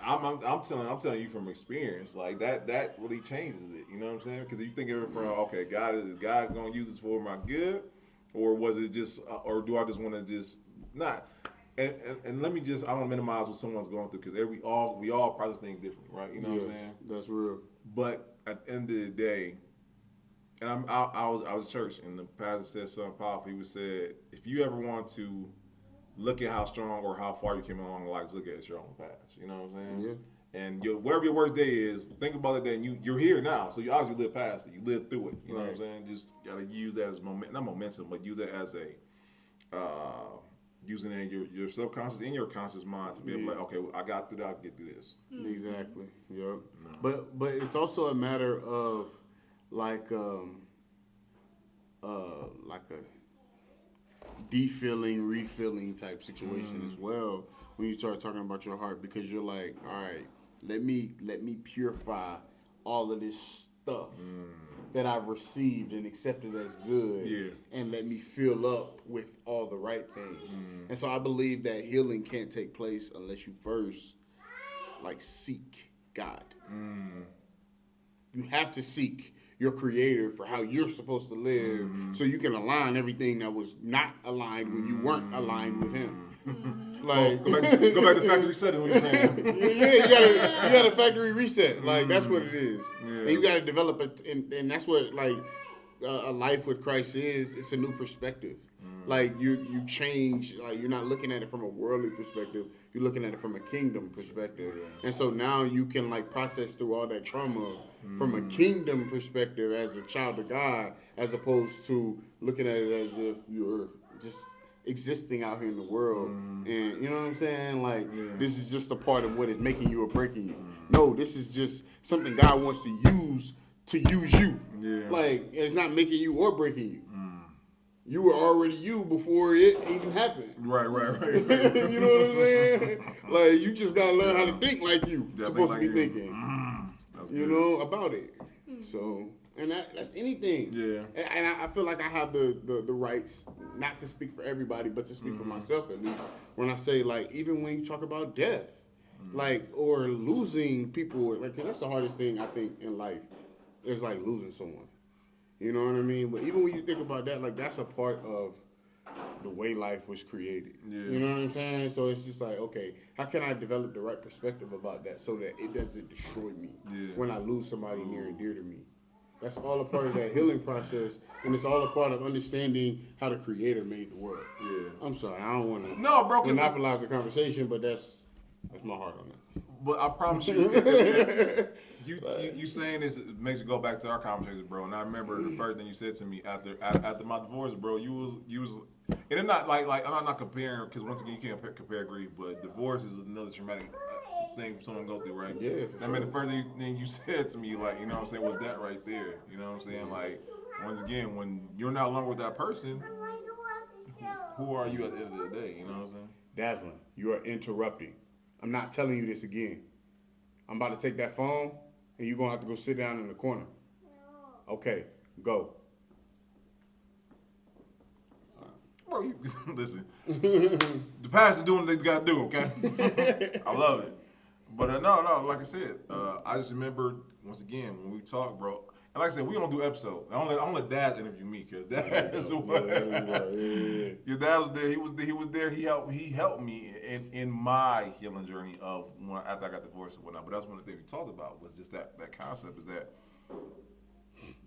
I'm telling you from experience, like that really changes it. You know what I'm saying? Because you think of it from, okay, God gonna use this for my good, or was it just, or do I just want to just not? And let me I want to minimize what someone's going through, because we all process things differently, right? You know what I'm saying? That's real. But at the end of the day, and I was at church, and the pastor said something powerful. He said, if you ever want to look at how strong or how far you came along in life, look at your own past. You know what I'm saying? Yeah. And wherever your worst day is, think about it. Then you're here now, so you obviously live past it. You live through it. You know what I'm saying? Just gotta use that as not momentum, but use it as a using it in your subconscious and your conscious mind to be able to, like, okay, I got through that, I can get through this. Exactly. Yep. No. But it's also a matter of like a defilling, refilling type situation as well when you start talking about your heart, because you're like, all right, let me purify all of this stuff that I've received and accepted as good, and let me fill up with all the right things. And so I believe that healing can't take place unless you first like seek God. You have to seek your creator for how you're supposed to live, so you can align everything that was not aligned when you weren't aligned with him. Like go back to factory reset is what you're saying. you got a factory reset. Like that's what it is. Yeah. And you got to develop it, and that's what like a life with Christ is. It's a new perspective. Like you change. Like you're not looking at it from a worldly perspective. You're looking at it from a kingdom perspective. And so now you can like process through all that trauma from a kingdom perspective as a child of God, as opposed to looking at it as if you're just existing out here in the world. And you know what I'm saying? Like this is just a part of what is making you or breaking you. No, this is just something God wants to use you. Yeah. Like it's not making you or breaking you. You were already you before it even happened. Right. You know what I'm saying? Like you just gotta learn how to think like you supposed to be thinking. You know about it. So, and that's anything. Yeah. And I feel like I have the rights not to speak for everybody, but to speak for myself at least. When I say like, even when you talk about death, like or losing people, like because that's the hardest thing I think in life is like losing someone. You know what I mean? But even when you think about that, like that's a part of the way life was created. Yeah. You know what I'm saying? So it's just like, okay, how can I develop the right perspective about that so that it doesn't destroy me when I lose somebody near and dear to me? That's all a part of that healing process, and it's all a part of understanding how the Creator made the world. Yeah. I'm sorry, I don't want to monopolize the conversation, but that's my heart on that. But I promise you, you saying this makes me go back to our conversation, bro. And I remember the first thing you said to me after my divorce, bro. You was, and it's not like I'm not comparing, because once again you can't compare grief, but divorce is another traumatic thing someone go through, right? Yeah. I mean, the first thing you said to me, like, you know what I'm saying, was that right there. You know what I'm saying? Like, once again, when you're not alone with that person, who are you at the end of the day? You know what I'm saying? Dazzling, you are interrupting. I'm not telling you this again. I'm about to take that phone, and you're gonna have to go sit down in the corner. Okay, go. Bro, you, listen. The pastor doing what they got to do, okay? I love it. But no, like I said, I just remember, once again, when we talked, bro, and like I said, we don't do episodes. I don't let Daz interview me, because Daz your dad was there. He was there. He helped me in my healing journey of after I got divorced and whatnot. But that's one of the things we talked about, was just that concept, is that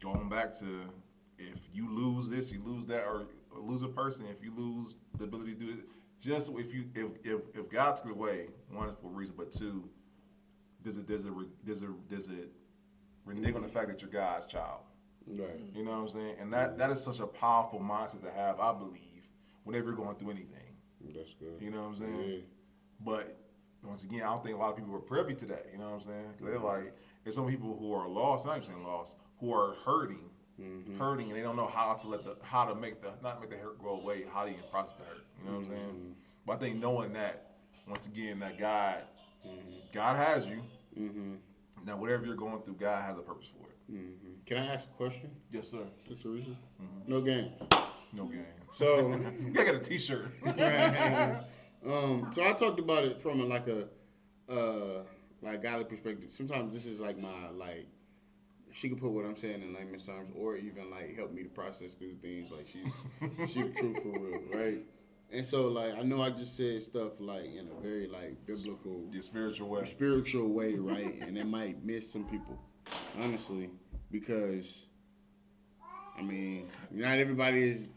going back to, if you lose this, you lose that, or lose a person, if you lose the ability to do it, just if God took it away, one, for a reason, but two, does it renege on the fact that you're God's child? Right. You know what I'm saying? And that is such a powerful mindset to have, I believe, whenever you're going through anything. That's good. You know what I'm saying? Yeah. But once again, I don't think a lot of people are privy to that. You know what I'm saying? Because they're like, there's some people who are lost, not even saying lost, who are hurting, and they don't know how to not make the hurt go away, how to even process the hurt. You know what I'm saying? But I think knowing that, once again, that God has you. Now, whatever you're going through, God has a purpose for it. Can I ask a question? Yes, sir. To Theresa? No games. No game. So, You gotta get a T-shirt. so I talked about it from a godly perspective. Sometimes this is like my she can put what I'm saying in layman's terms, or even help me to process through things. Like she's the truth for real, right? And so I know I just said stuff in a very biblical, The spiritual way, right? And it might miss some people, honestly, because not everybody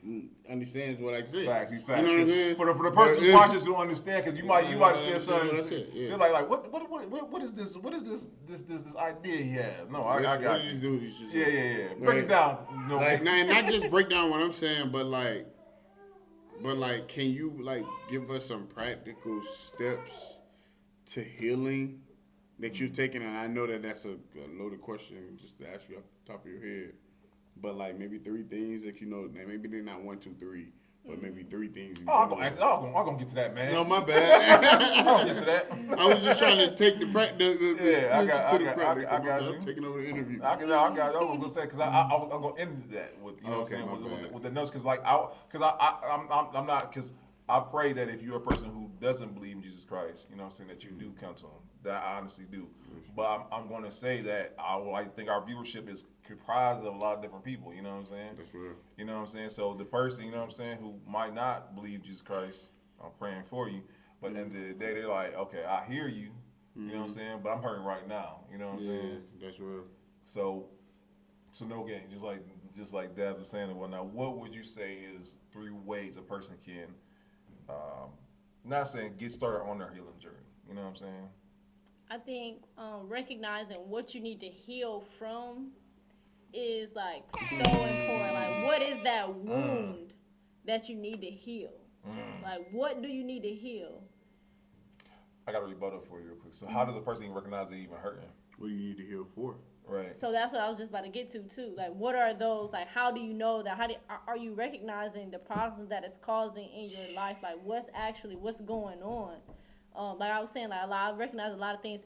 understands what I said. Facts. You know what I'm saying? For the person who watches to understand, because you might have said something. Yeah. They're like, what is this? What is this idea he has? No, I got what you. These dudes just Yeah. Break it down. No, not just break down what I'm saying, but can you give us some practical steps to healing that you're taking? And I know that's a loaded question just to ask you off the top of your head, but maybe 3 things that maybe they're not 1, 2, 3, but maybe 3 things. I'm gonna get to that, man. No, my bad. I'm gonna get to that. I was just trying to take the practice. I got you. I'm taking over the interview. I got. I was gonna say, because I'm gonna end that with with the notes, because I'm not, because I pray that if you're a person who doesn't believe in Jesus Christ, you know what I'm saying, that you do come to him. That I honestly do. But I'm going to say that I think our viewership is comprised of a lot of different people, you know what I'm saying? That's real. You know what I'm saying? So the person, you know what I'm saying, who might not believe Jesus Christ, I'm praying for you. But at the end of the day, they're like, okay, I hear you, you know what I'm saying, but I'm hurting right now, you know what I'm saying? That's real. So no game, just like Daz was saying and whatnot. What would you say is 3 ways a person can, not saying get started on their healing journey? You know what I'm saying? I think recognizing what you need to heal from is so important. What is that wound that you need to heal? What do you need to heal? I got to rebuttal for you real quick. So how does a person even recognize they're even hurting? What do you need to heal for? Right. So that's what I was just about to get to too. What are those? How do you know that? Are you recognizing the problems that it's causing in your life? What's going on? I was saying, I recognize a lot of things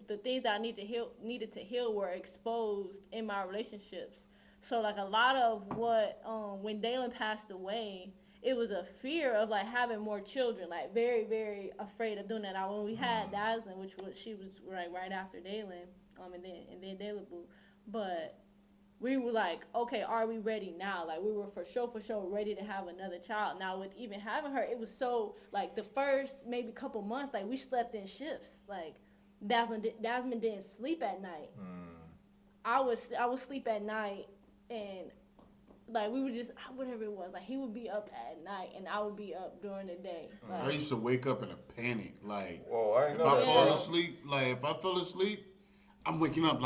the things that I needed to heal were exposed in my relationships. So a lot of what when Dalen passed away, it was a fear of having more children, very, very afraid of doing that. Now when we had Daslin, she was right after Dalen, and then Dalen boo, but we were okay, are we ready now? We were for sure ready to have another child. Now with even having her, it was so the first maybe couple months, we slept in shifts. Dasmond didn't sleep at night. I would sleep at night, and we would just whatever it was. He would be up at night, and I would be up during the day. I used to wake up in a panic. Whoa, I didn't know if that. I fall asleep, if I fell asleep, I'm waking up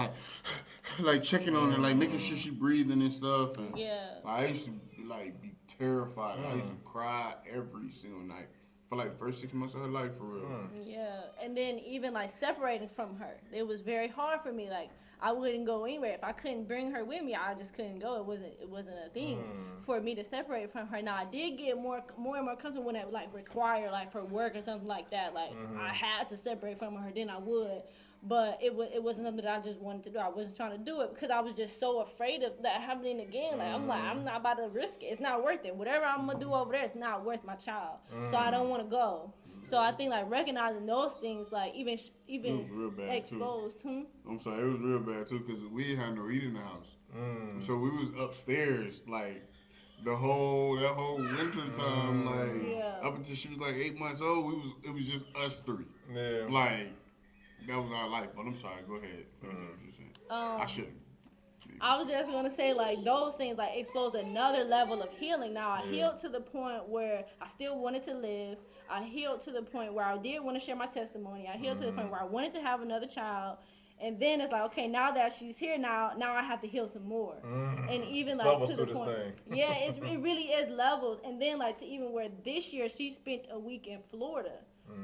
checking on her, making sure she breathing and stuff. And yeah. I used to be terrified. I used to cry every single night. for like the first 6 months of her life, for real. Yeah, and then even like separating from her, it was very hard for me. Like I wouldn't go anywhere if I couldn't bring her with me. I just couldn't go. It wasn't a thing for me to separate from her. Now I did get more and more comfortable when it like required like for work or something like that. Like I had to separate from her, then I would. But it wasn't something that I just wanted to do. I wasn't trying to do it because I was just so afraid of that happening again. Like I'm not about to risk it. It's not worth it. Whatever I'm gonna do over there, it's not worth my child. So I don't want to go. So I think like recognizing those things, like even it was real bad exposed. too. I'm sorry, it was real bad too because we had no heat in the house. So we was upstairs like that whole winter time, like up until she was like 8 months old. It was just us three. Yeah. Like that was our life. But I'm sorry. Go ahead. Finish what you're saying. I shouldn't. I was just gonna say like those things like exposed another level of healing. Now I healed to the point where I still wanted to live. I healed to the point where I did want to share my testimony. I healed to the point where I wanted to have another child. And then it's like, okay, now that she's here, now I have to heal some more. And even it's like levels to the this point, thing. yeah, it really is levels. And then like to even where this year she spent a week in Florida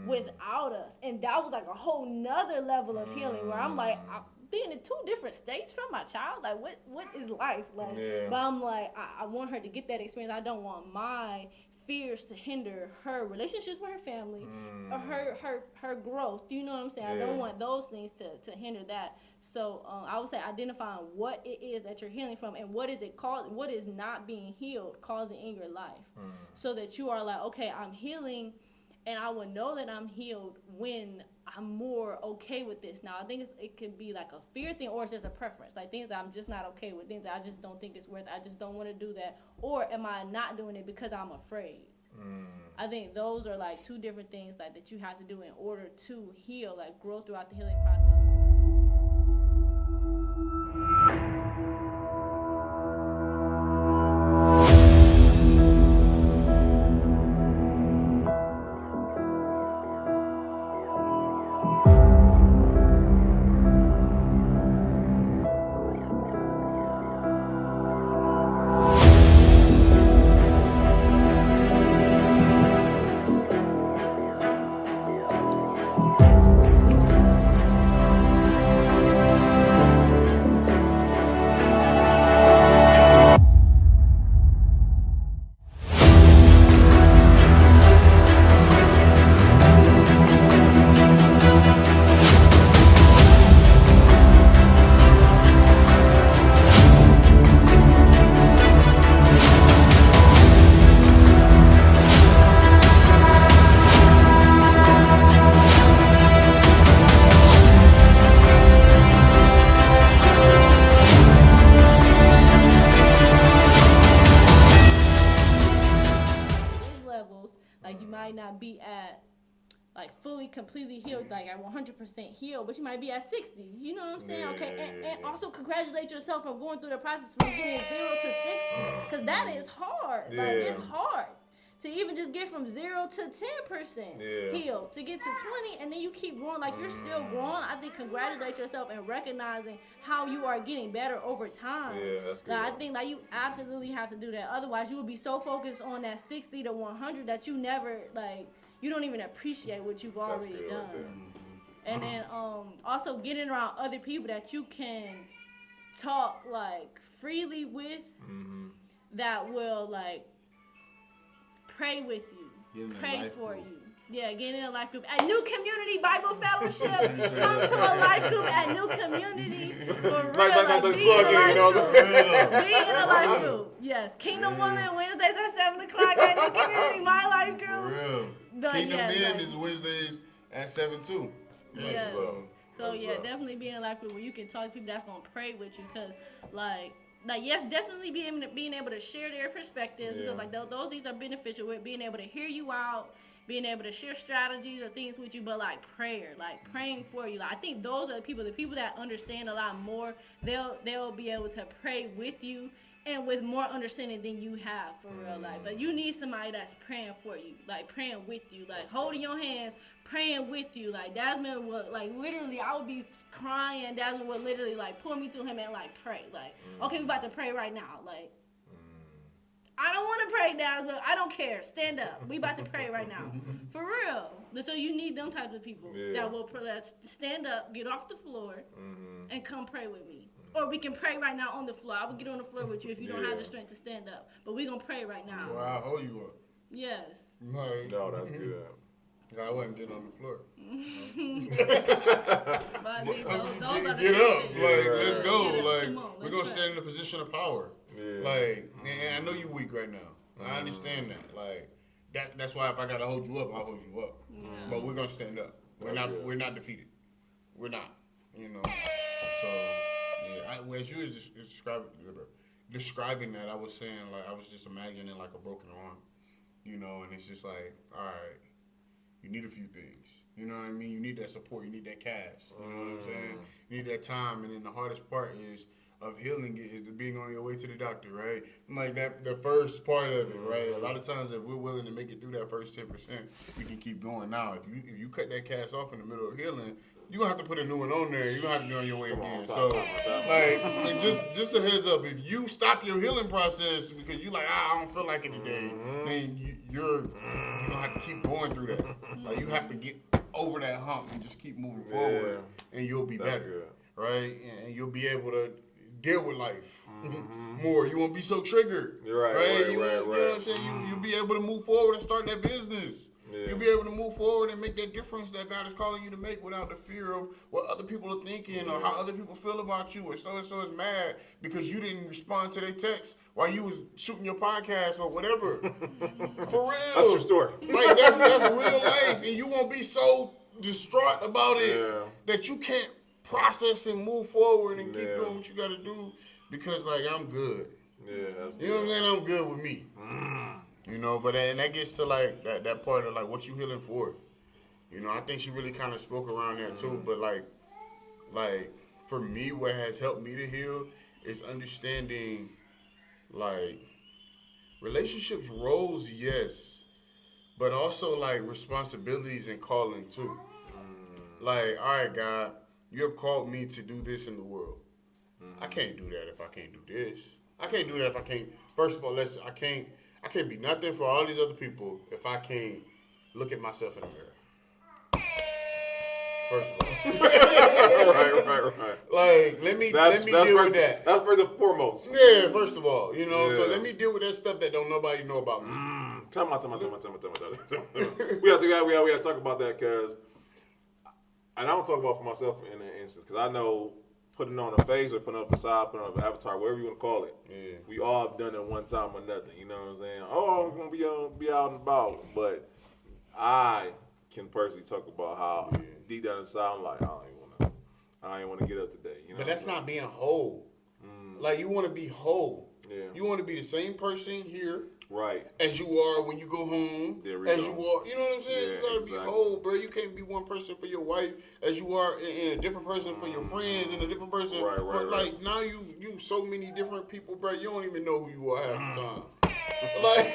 without us, and that was like a whole nother level of healing where I'm like, I'm being in 2 different states from my child. Like, what is life like? But I'm like, I want her to get that experience. I don't want my fears to hinder her relationships with her family or her growth. Do you know what I'm saying? I don't want those things to hinder that. So I would say identifying what it is that you're healing from and what is it caused, what is not being healed causing in your life, so that you are like, okay, I'm healing, and I will know that I'm healed when I'm more okay with this. Now I think it could be like a fear thing, or it's just a preference, like things that I'm just not okay with, things that I just don't think it's worth it. I just don't want to do that. Or am I not doing it because I'm afraid? I think those are like 2 different things like that you have to do in order to heal, like grow throughout the healing process. Be at like fully completely healed, like at 100% healed, but you might be at 60. You know what I'm saying? Okay, and also congratulate yourself for going through the process from getting 0 to 60, because that is hard. Like it's hard to even just get from 0 to 10% healed, to get to 20, and then you keep growing, like you're still growing. I think congratulate yourself and recognizing how you are getting better over time. Yeah, that's good. Like, I think like you absolutely have to do that. Otherwise, you will be so focused on that 60 to 100 that you never like. You don't even appreciate what you've already done. And then also getting around other people that you can talk like freely with, that will like pray with you, pray for you. Yeah, get in a life group at New Community Bible Fellowship. Come to a life group at New Community. For real, be in a life group. Yes, Kingdom Women Wednesdays at 7 o'clock at New Community, my life group. For real. Kingdom Men is Wednesdays at 7 too. Yes. So yeah, definitely be in a life group where you can talk to people that's gonna pray with you, cause like yes, definitely being able to share their perspectives. So like those things are beneficial with being able to hear you out, being able to share strategies or things with you, but like prayer, like praying for you. Like, I think those are the people that understand a lot more. They'll be able to pray with you and with more understanding than you have for real life. But you need somebody that's praying for you, like praying with you, like holding your hands, praying with you. Like Desmond would, like literally, I would be crying. Desmond would literally like pull me to him and like pray. Like, okay, we about to pray right now. Like, I don't want to pray, Daz, but I don't care. Stand up. We about to pray right now. For real. So you need them types of people that will stand up, get off the floor, and come pray with me. Or we can pray right now on the floor. I will get on the floor with you if you don't have the strength to stand up. But we're going to pray right now. Well, I'll hold you up. Yes. No, that's good. I wasn't getting on the floor. Get up. Yeah. Like, let's go. Come Like, on, we're going to stand in a position of power. Yeah. Like, and I know you're weak right now. I understand that. Like, that's why if I got to hold you up, I'll hold you up. Yeah. But we're going to stand up. We're not defeated. We're not. You know. So, yeah. As you was describing that, I was saying, like, I was just imagining, like, a broken arm. You know, and it's just like, all right, you need a few things. You know what I mean? You need that support. You need that cash. You know what I'm saying? You need that time. And then the hardest part of healing it is the being on your way to the doctor, right? Like the first part of it, right? A lot of times if we're willing to make it through that first 10%, we can keep going. Now, if you cut that cash off in the middle of healing, you're going to have to put a new one on there. You're going to have to be on your way again. So, like, just a heads up. If you stop your healing process because you're like, I don't feel like it today, then you're going to have to keep going through that. Like, you have to get over that hump and just keep moving forward, and you'll be better, right? And you'll be able to deal with life more. You won't be so triggered, right? You know what I'm saying? You'll be able to move forward and start that business. Yeah. You'll be able to move forward and make that difference that God is calling you to make without the fear of what other people are thinking or how other people feel about you, or so-and-so is mad because you didn't respond to their text while you was shooting your podcast or whatever. For real. That's your story. Like, that's real life, and you won't be so distraught about it that you can't process and move forward and keep doing what you got to do because, like, I'm good. Yeah, that's good. You know what I'm saying? I'm good with me. You know, but and that gets to like that part of like what you healing for. You know, I think she really kind of spoke around that too. But like for me, what has helped me to heal is understanding like relationships roles, yes, but also like responsibilities and calling too. Like, all right, God, you have called me to do this in the world. I can't do that if I can't do this. I can't do that if I can't. First of all, I can't be nothing for all these other people if I can't look at myself in the mirror. First of all. right. Like, let me deal with that. That's first and foremost. Yeah, first of all, you know, so let me deal with that stuff that don't nobody know about me. Tell me. We have to talk about that because, and I don't talk about for myself in an instance because I know putting on a face or putting on a facade, putting on an avatar, whatever you want to call it. Yeah. We all have done it one time or another. You know what I'm saying? Oh, I'm gonna be out and about, but I can personally talk about how deep down inside I'm like, I ain't want to get up today. You know? But that's not being whole. Like, you want to be whole. Yeah. You want to be the same person here. Right. As you are when you go home. You are. You know what I'm saying? Yeah, you gotta be whole, bro. You can't be one person for your wife as you are and a different person for your friends and a different person. Right. Like, now you so many different people, bro. You don't even know who you are half the time. Like,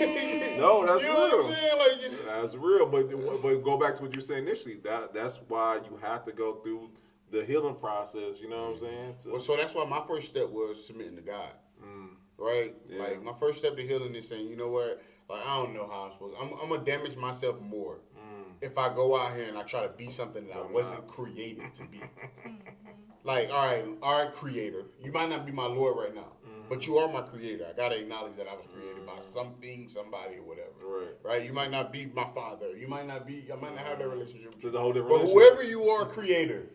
no, that's you real. Know what I'm saying? Like, that's real. But go back to what you were saying initially. That's why you have to go through the healing process. You know what I'm saying? So that's why my first step was submitting to God. Right? Yeah. Like, my first step to healing is saying, you know what? Like, I don't know how I'm supposed to. I'm going to damage myself more if I go out here and I try to be something that I wasn't created to be. Like, all right, creator. You might not be my Lord right now, but you are my creator. I got to acknowledge that I was created by something, somebody, or whatever. Right? You might not be my father. I might not have that relationship with you. There's a whole different relationship. But whoever you are, creator,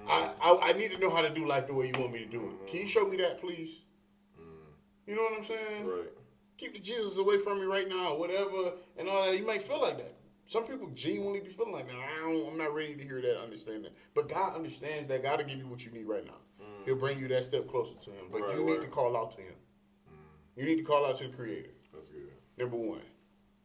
I need to know how to do life the way you want me to do it. Can you show me that, please? You know what I'm saying? Right. Keep the Jesus away from me right now, whatever, and all that. You might feel like that. Some people genuinely be feeling like that. I'm not ready to hear that, understand that. But God understands that. God will give you what you need right now. He'll bring you that step closer to Him. But you need to call out to Him. You need to call out to the Creator. That's good. Number one.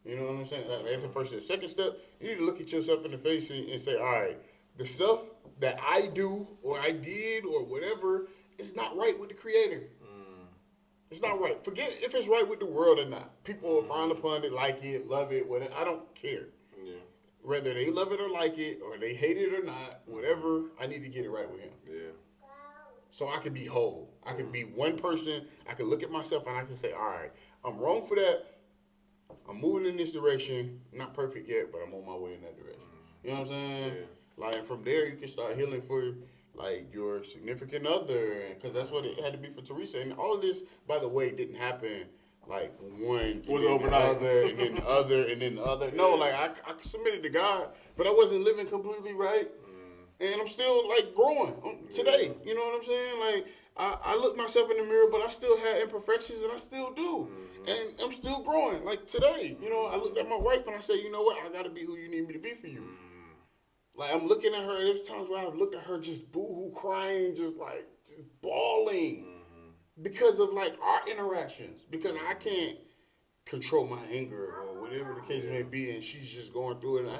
You know what I'm saying? That's the first step. Second step, you need to look at yourself in the face and say, all right, the stuff that I do or I did or whatever is not right with the Creator. It's not right. Forget if it's right with the world or not. People frown upon it, like it, love it, whatever. I don't care. Yeah. Whether they love it or like it, or they hate it or not, whatever, I need to get it right with Him. Yeah. so I can be whole. I can be one person. I can look at myself and I can say, all right, I'm wrong for that. I'm moving in this direction. I'm not perfect yet, but I'm on my way in that direction. You know what I'm saying? Yeah. Like, and from there, you can start healing for, like, your significant other. Because that's what it had to be for Teresa. And all of this, by the way, didn't happen, like, one. Was it overnight? And then the other, and then the other. No, like, I submitted to God, but I wasn't living completely right. And I'm still, like, growing today. You know what I'm saying? Like, I look myself in the mirror, but I still had imperfections, and I still do. And I'm still growing. Like, today, you know, I looked at my wife, and I said, you know what? I got to be who you need me to be for you. Like, I'm looking at her, and there's times where I've looked at her just boo-hoo crying, just bawling. Because of, like, our interactions. Because I can't control my anger or whatever the case may be, and she's just going through it, and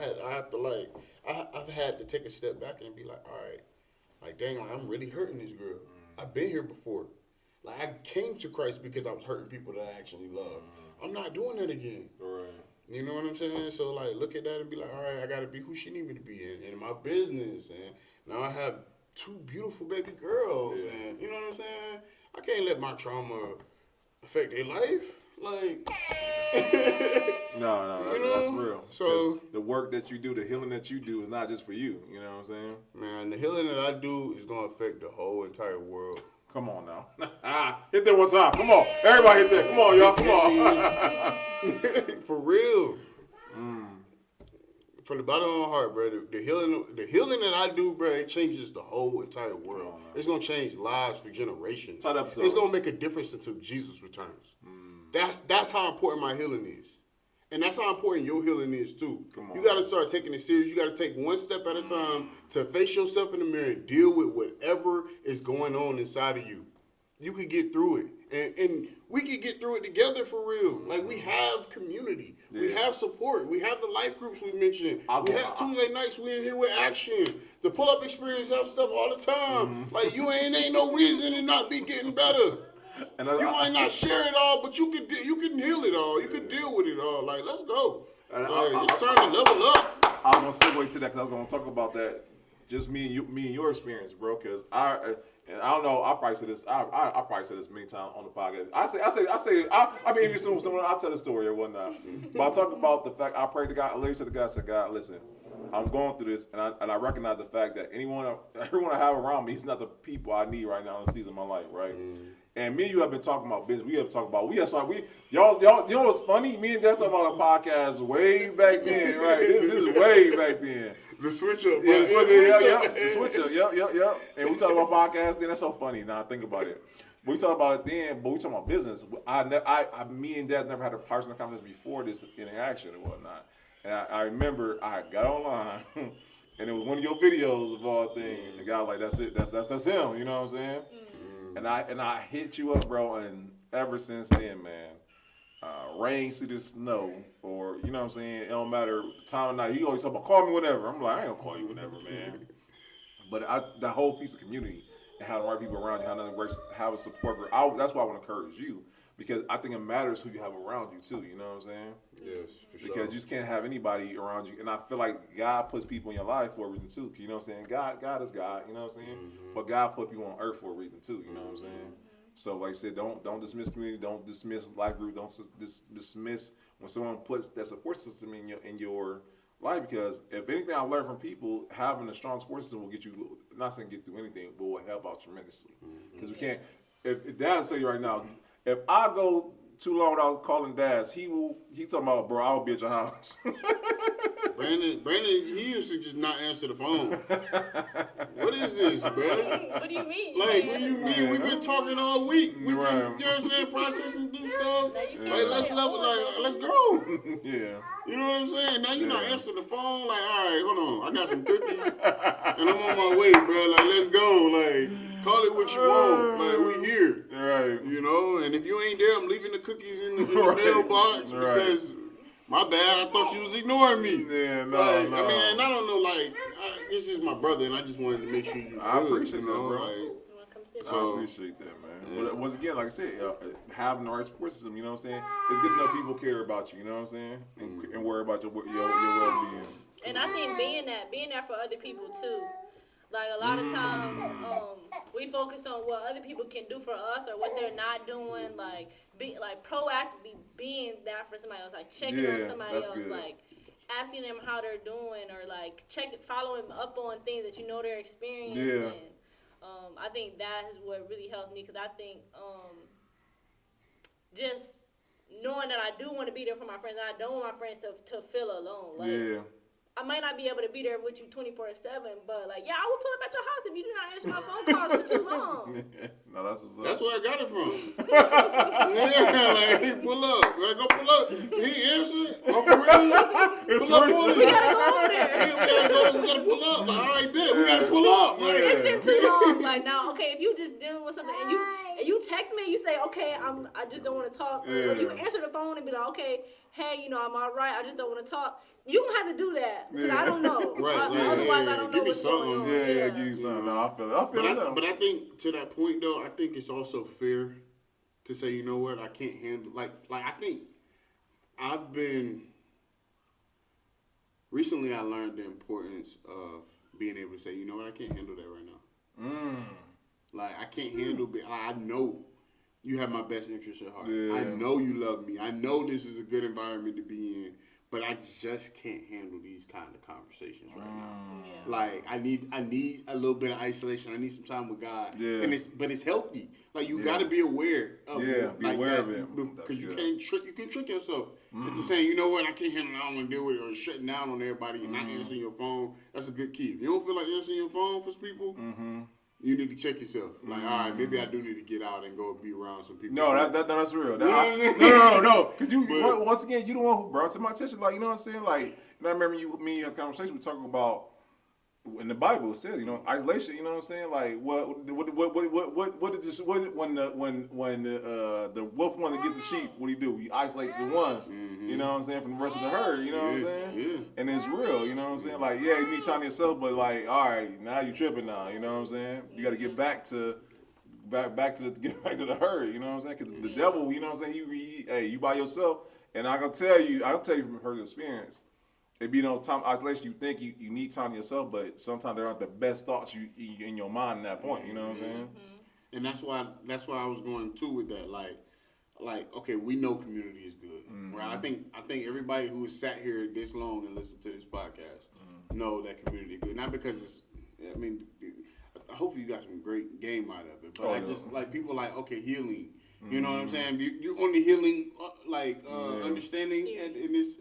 I've had to take a step back and be like, all right, like, dang, like, I'm really hurting this girl. I've been here before. Like, I came to Christ because I was hurting people that I actually love. I'm not doing that again. Right. You know what I'm saying? So, like, look at that and be like, all right, I got to be who she need me to be in my business. And now I have 2 beautiful baby girls. Yeah. And, you know what I'm saying? I can't let my trauma affect their life. Like, no, that's real. So the work that you do, the healing that you do, is not just for you. You know what I'm saying? Man, the healing that I do is gonna affect the whole entire world. Come on now, hit that one time. Come on, everybody hit that. Come on, y'all. Come on. For real. From the bottom of my heart, bro, the healing that I do, bro, it changes the whole entire world. It's gonna change lives for generations. It's gonna make a difference until Jesus returns. That's how important my healing is. And that's how important your healing is too. You got to start taking it serious. You got to take one step at a time to face yourself in the mirror and deal with whatever is going on inside of you. You could get through it. And we could get through it together for real. Like, we have community. Yeah. We have support. We have the life groups we mentioned. We have Tuesday nights we in here with action. The pull-up experience have stuff all the time. Like, you ain't no reason to not be getting better. And you might not share it all, but you can heal it all. You can deal with it all. Like, let's go. It's time to level up. I was gonna segue to that because I was gonna talk about that. Just me and your experience, bro. Because I don't know. I probably said this. I probably said this many times on the podcast. I mean, if you someone, I'll tell the story or whatnot. But I talk about the fact I prayed to God. I literally said to God, I said, God, listen, I'm going through this, and I recognize the fact that everyone I have around me is not the people I need right now in the season of my life, right? And me and you have been talking about business. Y'all, you know what's funny? Me and Daz talking about a podcast way back then, right? This is way back then. The switch up. Yeah, the switch up. Yep. And we talk about podcasts then. That's so funny. Now I think about it. We talk about it then, but we talk about business. Me and Dad never had a personal conversation before this interaction and whatnot. And I remember I got online, and it was one of your videos of all things. And the guy was like, "That's it. That's him." You know what I'm saying? And I hit you up, bro, and ever since then, man, rain, see the snow, or, you know what I'm saying, it don't matter time of night. He always talk about, call me whenever. I'm like, I ain't gonna call you whenever, man. But the whole piece of community and having the right people around you, have a support group, that's why I want to encourage you, because I think it matters who you have around you, too, you know what I'm saying? Yes, for sure. Because you just can't have anybody around you, and I feel like God puts people in your life for a reason, too, you know what I'm saying? God is God, you know what I'm saying? But God put people on earth for a reason, too, you know what I'm saying? So, like I said, don't dismiss community, don't dismiss life group, don't dismiss when someone puts that support system in your life, because if anything I learned from people, having a strong support system will get you, not saying get through anything, but will help out tremendously. Because we can't, if Dad say right now, if I go too long without calling Daz, he's talking about, bro, I'll be at your house. Brandon, he used to just not answer the phone. What is this, bro? What do you mean? Like, what do you mean? We've been talking all week. We've been, you know what I'm saying, processing through stuff. Like, let's go. Yeah. You know what I'm saying? Now you're not answering the phone. Like, all right, hold on. I got some cookies, and I'm on my way, bro. Like, let's go. Like, call it what you want. Like, we here. Right. You know, and if you ain't there, I'm leaving the cookies in the mailbox because... My bad, I thought you was ignoring me. Yeah, no. I mean, and I don't know, like, this is my brother, and I just wanted to make sure you was I appreciate that, bro. Like, I appreciate that, man. But once again, like I said, having the right support system, you know what I'm saying? It's good to know people care about you, you know what I'm saying? And worry about your well-being. And I think being that for other people, too. Like, a lot of times, we focus on what other people can do for us or what they're not doing, like proactively being that for somebody else, like checking on somebody else, good. like asking them how they're doing, or like following up on things that you know they're experiencing. Yeah. I think that is what really helps me, because I think just knowing that I do want to be there for my friends, and I don't want my friends to feel alone. Like, I might not be able to be there with you 24/7, but like, I will pull up at your house if you do not answer my phone calls for too long. No, that's what's up. That's where I got it from. Yeah, like, he pull up. Like, go pull up. He answered. Oh, for real? Pull up on it. We gotta go over there. We gotta pull up. Like, all right, bet. We gotta pull up. Like, It's been too long. Like, now, okay, if you just dealing with something and you text me and you say, okay, I just don't want to talk. Or you answer the phone and be like, okay, hey, I'm all right. I just don't want to talk. You don't have to do that, because I don't know. Right, Otherwise, I don't know what's going on. Yeah, give you something. No, I feel it. But I think, to that point, though, I think it's also fair to say, you know what, I can't handle, like I think I've been, recently I learned the importance of being able to say, you know what, I can't handle that right now. Like, I can't handle, I know you have my best interest at heart. Yeah. I know you love me. I know this is a good environment to be in. But I just can't handle these kind of conversations right now. Yeah. Like, I need a little bit of isolation. I need some time with God. Yeah. But it's healthy. Like, you got to be aware of it. Be aware of it. Because you can trick yourself into saying, you know what, I can't handle it, I don't want to deal with it, or shutting down on everybody and not answering your phone. That's a good key. If you don't feel like answering your phone for people, you need to check yourself. Like, all right, maybe I do need to get out and go be around some people. No, that's real. No. Because once again, you the one who brought it to my attention. Like, you know what I'm saying? Like, and I remember me had a conversation, we talking about, in the Bible it says, isolation. You know what I'm saying? Like, what did this? When the wolf wanted to get the sheep, what do? He isolate the one. You know what I'm saying, from the rest of the herd. You know what I'm saying? Yeah. And it's real. You know what I'm saying? Like, you need time to yourself, but like, all right, now you tripping now. You know what I'm saying? You got to get back to the herd. You know what I'm saying? Because the devil, you know what I'm saying? You by yourself, and I'll tell you from personal experience. It be no time isolation. You think you need time to yourself, but sometimes there aren't the best thoughts you in your mind at that point. You know what I'm saying? And that's why I was going too with that. Like, okay, we know community is good, right? I think everybody who has sat here this long and listened to this podcast know that community is good. Not because hopefully you got some great game out of it, but like people like, okay, healing. You know what I'm saying? You on the healing, understanding in this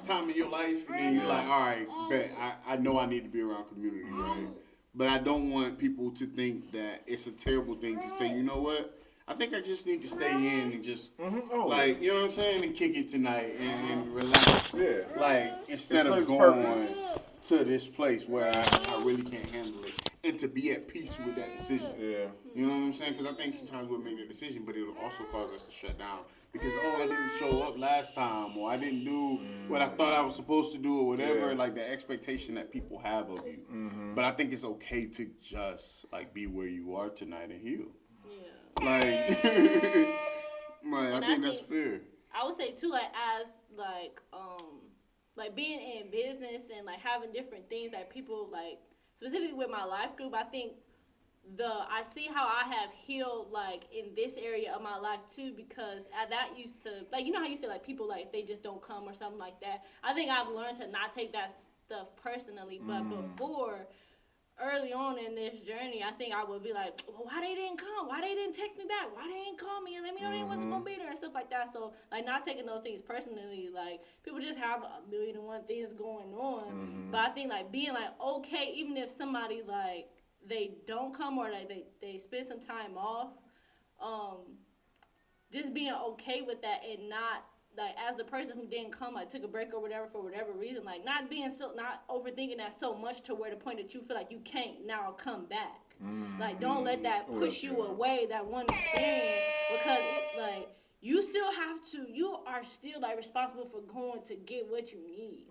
time in your life, and then you're like, all right, bet I know I need to be around community, right? But I don't want people to think that it's a terrible thing to say, you know what? I think I just need to stay in and just, you know what I'm saying, and kick it tonight and relax. Yeah. Like, instead of going to this place where I really can't handle it, and to be at peace with that decision. Yeah. You know what I'm saying? Because I think sometimes we'll make a decision, but it'll also cause us to shut down. Because, I didn't show up last time, or I didn't do what I thought I was supposed to do, or whatever. Like, the expectation that people have of you. But I think it's okay to just, like, be where you are tonight and heal. Yeah. I think that's fair. I would say, too, like, as, like being in business and, like, having different things that people, like, specifically with my life group, I think I see how I have healed, like, in this area of my life, too, because that used to, like, you know how you say, like, people, like, if they just don't come or something like that. I think I've learned to not take that stuff personally, but before, early on in this journey, I think I would be like, well, why they didn't come? Why they didn't text me back? Why they didn't call me and let me know they wasn't going to be there and stuff like that? So, like, not taking those things personally, like, people just have 1,000,001 things going on. But I think, like, being, like, okay, even if somebody, like, they don't come or like they spend some time off, just being okay with that and not, like, as the person who didn't come, like, took a break or whatever for whatever reason, like, not overthinking that so much to where the point that you feel like you can't now come back. Like, don't let that push you away, that one experience, because you still have to, you are still like responsible for going to get what you need.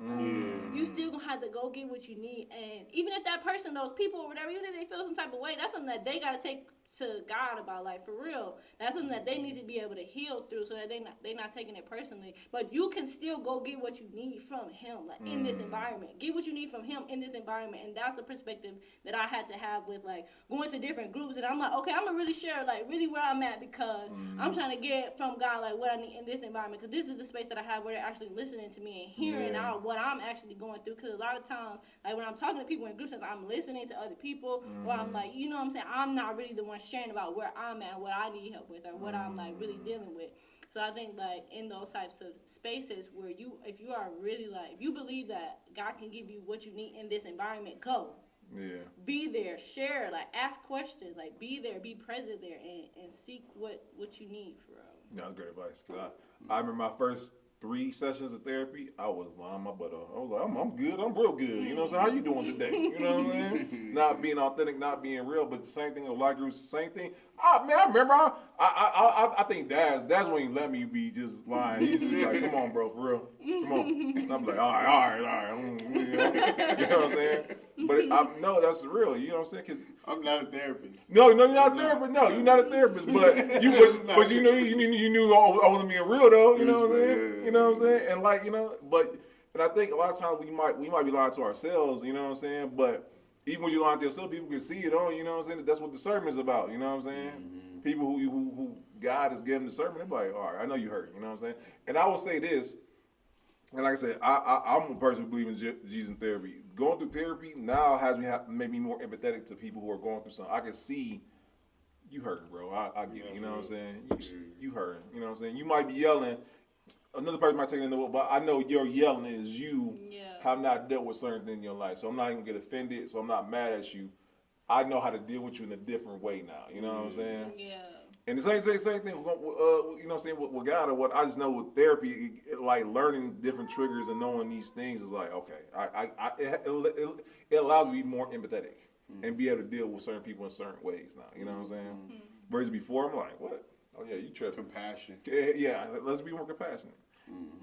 You still gonna have to go get what you need. And even if that person, those people or whatever, even if they feel some type of way, that's something that they gotta take to God about, like, for real. That's something that they need to be able to heal through so that they not taking it personally. But you can still go get what you need from him, like, in this environment. Get what you need from him in this environment. And that's the perspective that I had to have with, like, going to different groups. And I'm like, okay, I'm gonna really share, like, really where I'm at, because I'm trying to get from God, like, what I need in this environment. Because this is the space that I have where they're actually listening to me and hearing out what I'm actually going through. Because a lot of times, like, when I'm talking to people in groups, I'm listening to other people, or I'm like, you know what I'm saying, I'm not really the one sharing about where I'm at, what I need help with, or what I'm, like, really dealing with. So I think, like, in those types of spaces where if you are really, like, if you believe that God can give you what you need in this environment, go. Yeah. Be there, share, like, ask questions, like, be there, be present there, and seek what you need for real. Yeah, that's great advice. Cause I remember my first 3 sessions of therapy, I was lying my butt off. I was like, I'm good, I'm real good. You know what I'm saying? How you doing today? You know what I'm saying? Not being authentic, not being real, but the same thing with life groups, the same thing. Man, I remember, I think Daz when he let me be just lying. He's just like, come on, bro, for real. Come on. And I'm like, all right. You know what I'm saying? But no, that's real. You know what I'm saying? Cause I'm not a therapist. No, you're not a therapist. No, you're not a therapist. But you knew I wasn't being real though. You know what I'm saying? You know what I'm saying? And like, you know, and I think a lot of times we might be lying to ourselves. You know what I'm saying? But even when you lie to yourself, people can see it on. You know what I'm saying? That's what discernment is about. You know what I'm saying? Mm-hmm. People who God has given discernment, they're like, all right, I know you hurt. You know what I'm saying? And I will say this. And like I said, I'm a person who believes in Jesus and therapy. Going through therapy now has made me more empathetic to people who are going through something. I can see you hurting, bro. I get it. You know what I'm saying? You hurting. You know what I'm saying? You might be yelling. Another person might take it in the way, but I know your yelling is you have not dealt with certain things in your life. So I'm not even going to get offended. So I'm not mad at you. I know how to deal with you in a different way now. You know what I'm saying? Yeah. And the same thing, you know what I'm saying, with God, or what I just know with therapy, like learning different triggers and knowing these things is like, okay, it allows me to be more empathetic and be able to deal with certain people in certain ways now, you know what I'm saying? Whereas before, I'm like, what? Oh yeah, you tripping. Compassion. Yeah, let's be more compassionate.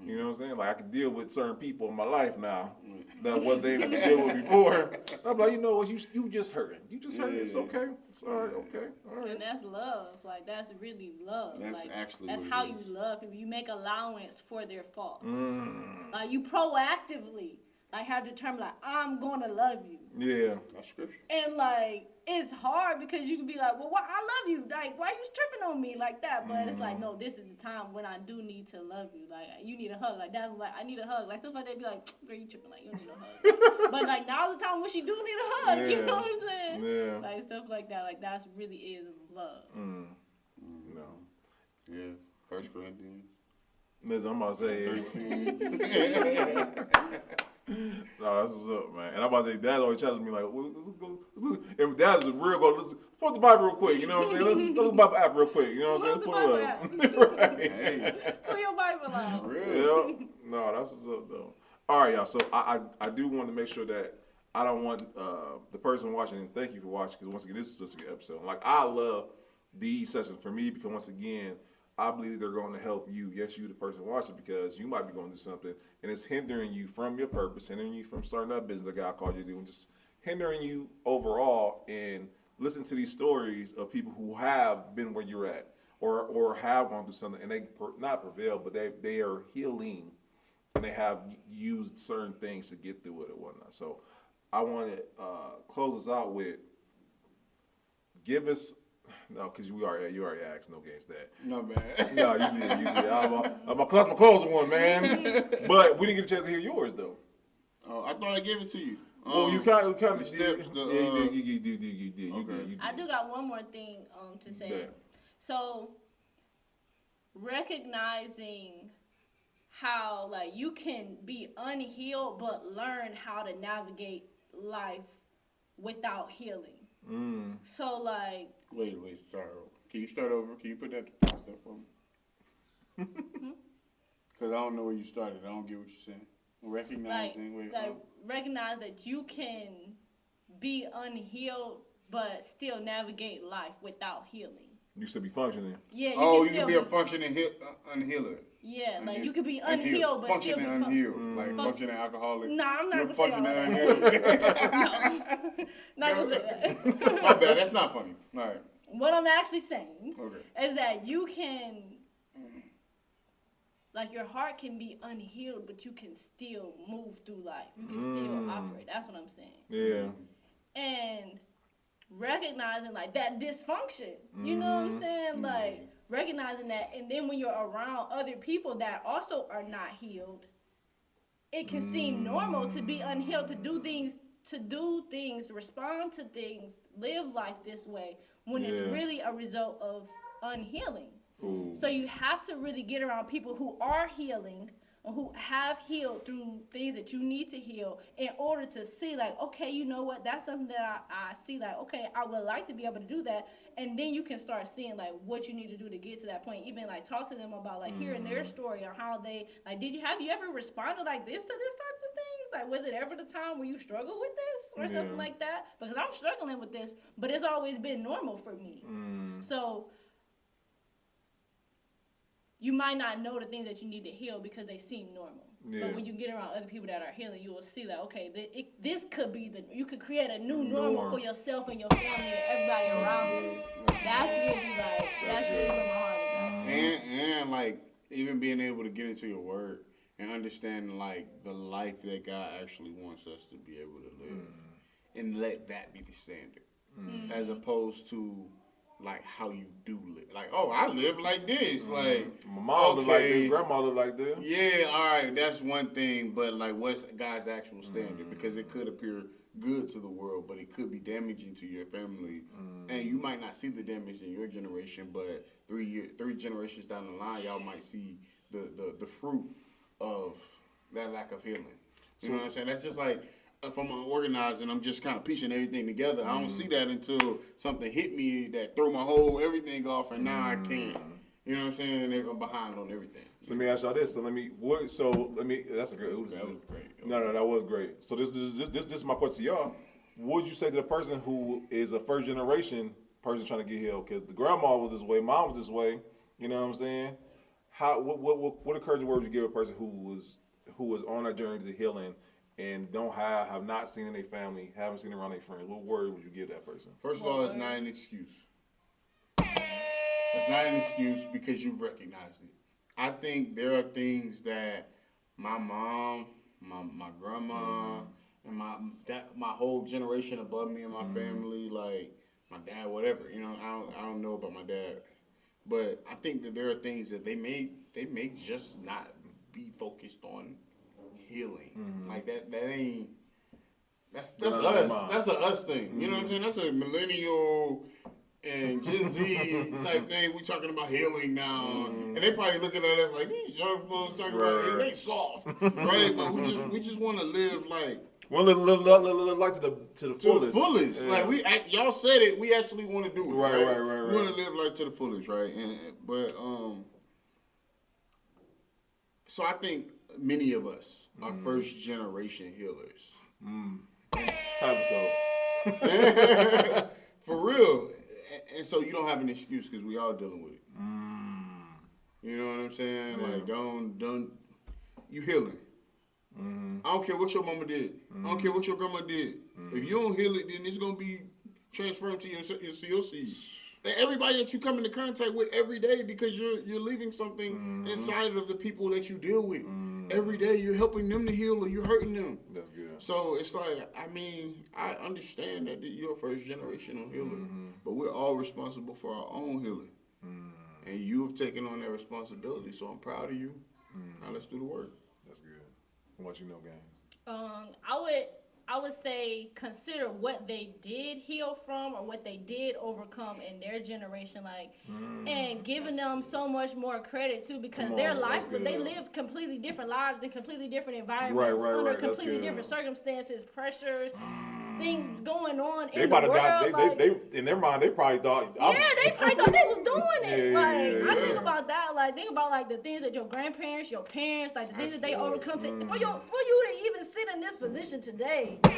You know what I'm saying? Like I can deal with certain people in my life now that wasn't able to deal with before. I'm like, you know what? You just hurting. You just hurting. It's okay. It's all right. Okay. All right. And that's love. Like that's really love. That's like, actually that's what how it you is. love people. You make allowance for their faults. Like you proactively have determined like I'm gonna love you. Yeah. That's scripture. And like it's hard because you can be like, well, why I love you. Like why you tripping on me like that? But it's like, no, this is the time when I do need to love you. Like you need a hug. Like that's like I need a hug. Like stuff like that be like, girl, you tripping? Like you don't need a hug. But like now's the time when she do need a hug. Yeah. You know what I'm saying? Yeah. Like stuff like that. Like that's really is love. No. Yeah. 1 Corinthians. Listen, I'm about to say. No, that's what's up, man. And I'm about to say, Dad always challenges me like, and Dad's a real go. Let's pull up the Bible real quick. You know what I'm saying? Let's look the Bible app real quick. You know what I'm saying? Pull it up. Right. Hey. Pull your Bible out. Real. Yeah. No, that's what's up though. All right, y'all. So I do want to make sure that I don't want the person watching, and thank you for watching, because once again, this is such a good episode. Like I love these sessions for me because once again, I believe they're going to help you. Yes, you, the person watching, because you might be going to do something and it's hindering you from your purpose, hindering you from starting that business that God called you to do, and just hindering you overall. And listen to these stories of people who have been where you're at or have gone through something and they not prevail, but they are healing and they have used certain things to get through it or whatnot. So I want to close us out with give us. No, because you already asked. No games that. No, man. No, you did. I'm going to my closing one, man. But we didn't get a chance to hear yours, though. Oh, I thought I gave it to you. Well, you kind of the steps. You did. Okay. I do got one more thing to say. Yeah. So, recognizing how, like, you can be unhealed but learn how to navigate life without healing. So, like... Wait, start over. Can you start over? Can you put that stuff for me? Because I don't know where you started. I don't get what you're saying. Recognizing... recognize that you can be unhealed but still navigate life without healing. You still be functioning. Yeah. You can be a functioning unhealer. Yeah, like you could be unhealed, but still be unhealed, like functioning alcoholic. Nah, I'm not gonna say functioning all unhealed. that. No, not gonna say that. My bad. That's not funny. All right. What I'm actually saying is that you can, like, your heart can be unhealed, but you can still move through life. You can still operate. That's what I'm saying. Yeah. And recognizing, like, that dysfunction. You know what I'm saying? Like, recognizing that. And then when you're around other people that also are not healed, it can seem normal to be unhealed, to do things, respond to things, live life this way, when it's really a result of unhealing. So you have to really get around people who are healing, or who have healed through things that you need to heal, in order to see, like, okay, you know what, that's something that I see, like, okay, I would like to be able to do that. And then you can start seeing, like, what you need to do to get to that point. Even, like, talk to them about, like, hearing their story, or how they, like, have you ever responded like this to this type of things? Like, was it ever the time where you struggle with this or something like that? Because I'm struggling with this, but it's always been normal for me. So you might not know the things that you need to heal because they seem normal. But when you get around other people that are healing, you will see that, okay, this could be you could create a new normal for yourself and your family and everybody around you. That's really where my heart is at. And like, even being able to get into your word and understanding, like, the life that God actually wants us to be able to live. And let that be the standard. As opposed to, like, how you do live. Like, oh, I live like this. Like, my mom look like this, grandma look like this. Yeah, all right, that's one thing. But, like, what's God's actual standard? Because it could appear good to the world, but it could be damaging to your family. And you might not see the damage in your generation, but three generations down the line, y'all might see the fruit of that lack of healing. You know what I'm saying? That's just like, if I'm organizing, I'm just kind of piecing everything together. I don't see that until something hit me that threw my whole everything off, and now I can't. You know what I'm saying? And I'm behind on everything. So let me ask y'all this. That's a great. That was great. No, that was great. So this is my question to y'all. What would you say to the person who is a first generation person trying to get healed? Because the grandma was this way, mom was this way. You know what I'm saying? What encouraging word would you give a person who was on that journey to healing and have not seen in their family, haven't seen around their friends? What word would you give that person? First of all, it's not an excuse. It's not an excuse because you've recognized it. I think there are things that my mom, my grandma, and my whole generation above me and my family, like my dad, whatever. You know, I don't know about my dad, but I think that there are things that they may just not be focused on healing. Like that ain't. That's us. That's a us thing. You know what I'm saying? That's a millennial and Gen Z type thing. We talking about healing now, and they probably looking at us like, these young folks talking about it. They soft, right? But we just want to live like. Want to live life to the fullest. To the fullest. Yeah. Like y'all said it. We actually want to do it. Right. We want to live life to the fullest, right? But so I think many of us are first generation healers. Type so. For real. And so you don't have an excuse because we all dealing with it. You know what I'm saying? Yeah. Like don't you healing. I don't care what your mama did. I don't care what your grandma did. If you don't heal it, then it's gonna be transferred to your COC. And everybody that you come into contact with every day, because you're leaving something inside of the people that you deal with. Every day you're helping them to heal or you're hurting them. That's good. So it's like, I mean, I understand that you're a first generational healer, but we're all responsible for our own healing. And you've taken on that responsibility, so I'm proud of you. Now let's do the work. That's good. What you know, gang? I would say consider what they did heal from or what they did overcome in their generation, like, and giving them so much more credit too, because their life, but they lived completely different lives in completely different environments, under completely different circumstances, pressures. things going on They in the about to world. die. Like, They in their mind, they probably thought. they probably thought they was doing it. Yeah, I think about that. Like, think about like the things that your grandparents, your parents, like the things that they overcome to for you to even sit in this position today to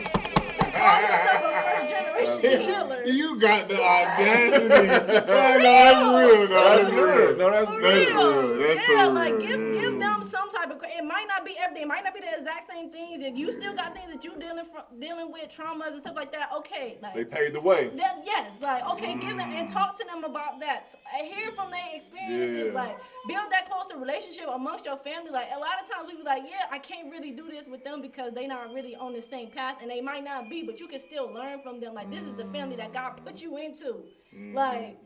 call yourself a first generation healer. You got the audacity. That's real. That's good. No, that's For good. real. That's yeah, so like real. give them some type of. It might not be everything. It might not be the exact same things. If you still got things that you dealing with, traumas and stuff like that. Okay, like They paved the way. yes, like okay, give them and talk to them about that. Hear from their experiences. Yeah. Like build that closer relationship amongst your family. Like a lot of times we be like, yeah, I can't really do this with them because they not really on the same path, and they might not be, but you can still learn from them. Like this is the family that God put you into. Like.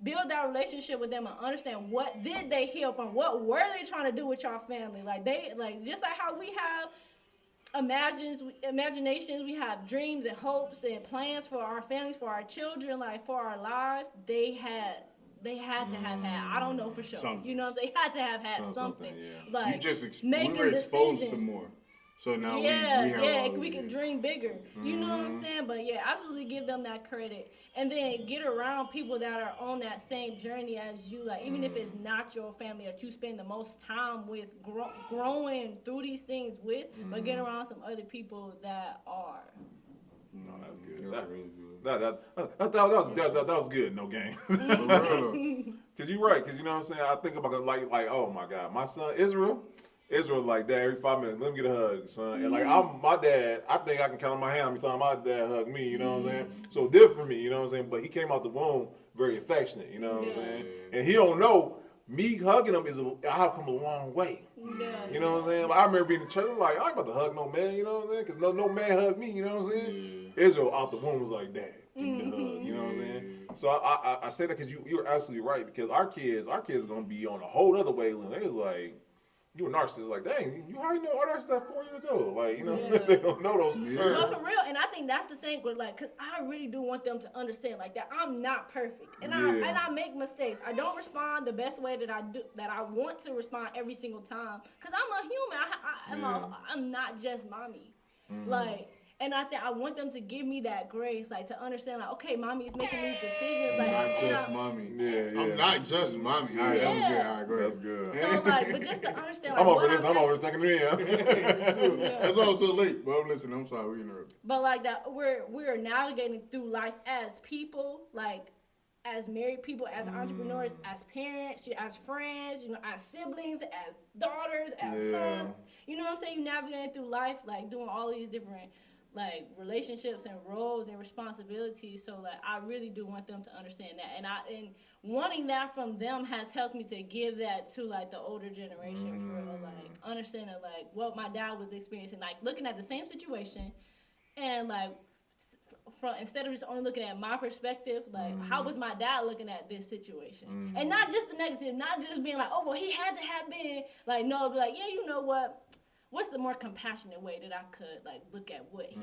Build that relationship with them and understand what did they heal from, what were they trying to do with your family. Like they just like how we have imaginations, we have dreams and hopes and plans for our families, for our children, like for our lives. They had to have had, I don't know for sure. Something. You know what I'm saying? They had to have had something. Yeah. Like You just making we were exposed decisions. to more. So now we we we can dream bigger. You know what I'm saying? But yeah, absolutely give them that credit. And then get around people that are on that same journey as you. Like even if it's not your family that you spend the most time with growing through these things with, but get around some other people that are. No, that's good. That was good. No game. Cause you're right. Cause you know what I'm saying. I think about it like oh my God, my son Israel like that every 5 minutes. Let me get a hug, son. And like my dad, I think I can count on my hand how many times my dad hugged me. You know what I'm saying. So different for me. You know what I'm saying. But he came out the womb very affectionate. You know what I'm saying. And he don't know me hugging him I have come a long way. You know what I'm saying. Like I remember being in church. I'm like I ain't about to hug no man. You know what I'm saying. Cause no man hugged me. You know what I'm saying. Israel out the womb was like Dad. Give me the hug. You know what I'm saying. So I say that because you're absolutely right. Because our kids are gonna be on a whole other wavelength. They was like. You a narcissist, like, dang, you already know all that stuff 4 years old. Like, you know, they don't know those terms. But for real, and I think that's the same with, like, because I really do want them to understand, like, that I'm not perfect. And I make mistakes. I don't respond the best way that I want to respond every single time. Because I'm a human. I'm not just mommy. Like, and I want them to give me that grace, like, to understand, like, okay, mommy's making these decisions. Like, not just mommy. I'm not just mommy. All right, that was good. All right, go ahead. That's good. So, like, but just to understand, like, I'm over taking it in. That's why I'm so late. But listen, I'm sorry, we interrupted. But like that, we're navigating through life as people, like as married people, as entrepreneurs, as parents, as friends, you know, as siblings, as daughters, as sons. You know what I'm saying? You navigating through life, like doing all these different like relationships and roles and responsibilities. So like I really do want them to understand that, and wanting that from them has helped me to give that to like the older generation for like understanding like what my dad was experiencing, like looking at the same situation and like from instead of just only looking at my perspective, like how was my dad looking at this situation, and not just the negative, not just being like, oh well, he had to have been like, no, be like, yeah, you know what. What's the more compassionate way that I could like look at what he,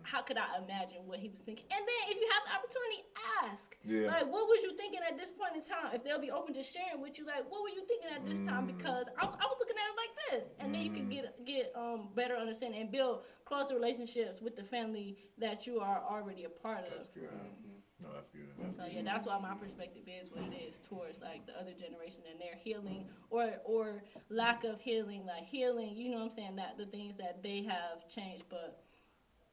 how could I imagine what he was thinking? And then if you have the opportunity, ask. Like, what was you thinking at this point in time? If they'll be open to sharing with you, like, what were you thinking at this time? Because I was looking at it like this. And then you can get better understanding and build closer relationships with the family that you are already a part of. That's good. No, that's good. So yeah, that's why my perspective is what it is towards like the other generation and their healing or lack of healing, like healing, you know what I'm saying, that the things that they have changed. But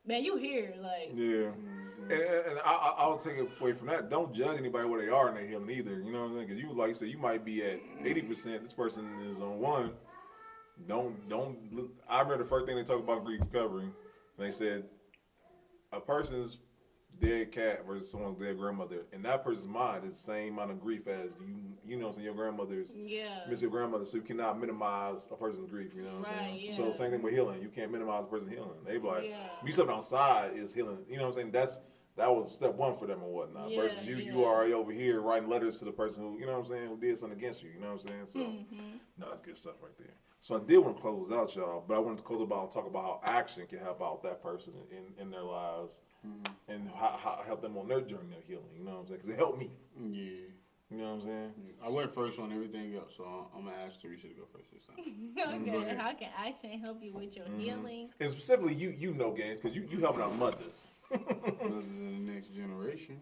man, you hear like and I'll take it away from that. Don't judge anybody where they are in their healing either. You know what I'm saying? Because you like you said, you might be at 80%. This person is on 1. Don't. I remember the first thing they talked about grief recovery. They said a person's dead cat versus someone's dead grandmother, and that person's mind is the same amount of grief as you know, so your grandmother's miss your grandmother, so you cannot minimize a person's grief, you know what I'm saying? So same thing with healing, you can't minimize a person's healing. They be like, me something outside is healing, you know what I'm saying? That was step 1 for them or whatnot, versus you are already over here writing letters to the person who, you know what I'm saying, who did something against you, you know what I'm saying? So, no, that's good stuff right there. So I did want to close out, y'all, but I wanted to close about and talk about how action can help out that person in their lives and how help them on their journey of healing. You know what I'm saying? Because it helped me. Yeah. You know what I'm saying? I went first on everything else, so I'm gonna ask Teresa to go first this time. Okay, how can action help you with your healing? And specifically, you know, Gaines, because you helping out mothers. Mothers in the next generation.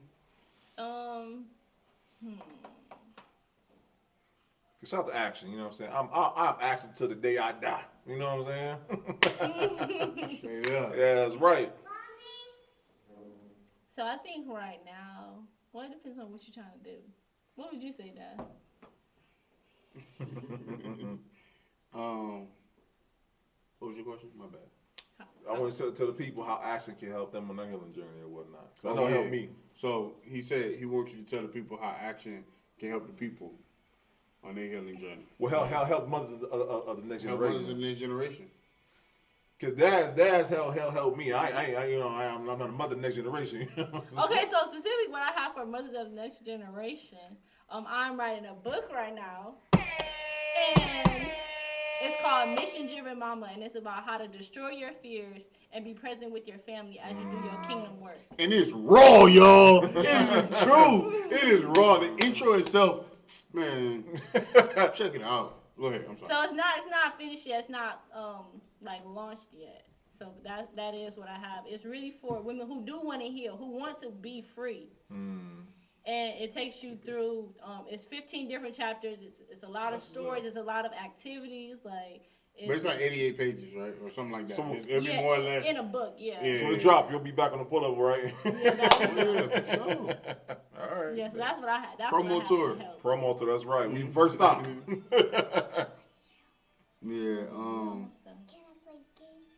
Shout out to Action, you know what I'm saying? I'm Action till the day I die. You know what I'm saying? Straight up. Yeah, that's right. So I think right now, well, it depends on what you're trying to do. What would you say, Daz? What was your question? My bad. I want to tell the people how Action can help them on their healing journey or whatnot. Because I know it helped me. So he said he wants you to tell the people how Action can help the people on their healing journey. Well, help mothers of the next Help generation. mothers in the next generation. Because Daz help me. I'm not a mother of the next generation. Okay, so specifically what I have for mothers of the next generation, I'm writing a book right now, and it's called Mission Driven Mama, and it's about how to destroy your fears and be present with your family as you do your kingdom work. And it's raw, y'all. It's true. It is raw. The intro itself, man, check it out. Go ahead. I'm sorry. So it's not finished yet. It's not like launched yet. So that is what I have. It's really for women who do want to heal, who want to be free. And it takes you through. It's 15 different chapters. It's a lot of stories. It's a lot of activities. But it's like 88 pages, right, or something like that. So, it'll be more or less in a book. Yeah. So the drop, you'll be back on the pull-up, right? Yeah, All right. yeah. So that's what I had. That's Promo what I had tour. to help. Promo tour, that's right. We first stop. Yeah. Can I play games?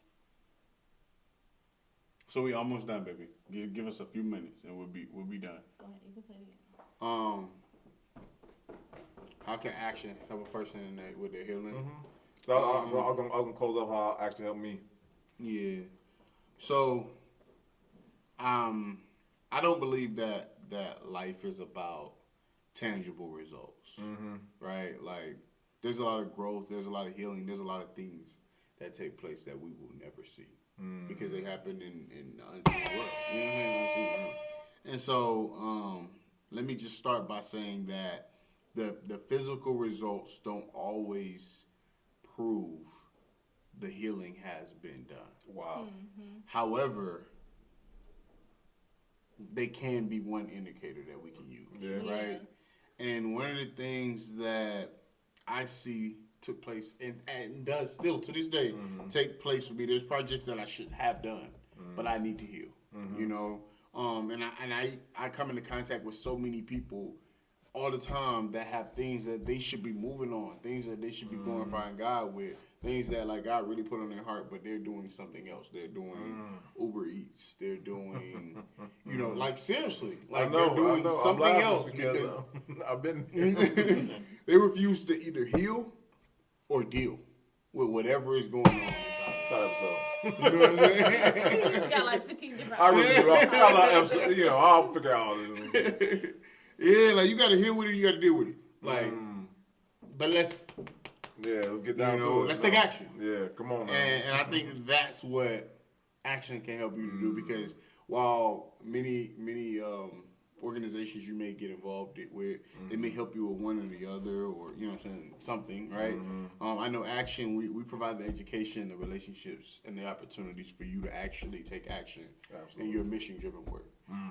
So we almost done, baby. Give us a few minutes and we'll be done. Go ahead. You can play it. How can Action help a person with their healing? So I'm gonna close up how Action helped me. Yeah. So, I don't believe that life is about tangible results, right? Like, there's a lot of growth, there's a lot of healing, there's a lot of things that take place that we will never see because they happen in the unseen world. You know what I'm saying? Unseen world. And so, let me just start by saying that the physical results don't always prove the healing has been done. Wow. However, they can be one indicator that we can use, right? And one of the things that I see took place and does still to this day take place for me. There's projects that I should have done, but I need to heal. You know, and I come into contact with so many people all the time that have things that they should be moving on, things that they should be glorifying God with, things that like God really put on their heart, but they're doing something else. They're doing Uber Eats. They're doing, you know, like seriously, like they're doing something else because I've been. They refuse to either heal or deal with whatever is going on. You know what I mean? You got like 15 different. I really do. I like episodes. You know, I'll figure out all this. Yeah, like you got to heal with it. You got to deal with it. Like, but let's get down to it. Let's take action. Yeah, come on, man. And I think that's what Action can help you to do because while many organizations you may get involved with, they may help you with one or the other, or you know what I'm saying, something, right? I know Action, we provide the education, the relationships, and the opportunities for you to actually take action in your mission-driven work.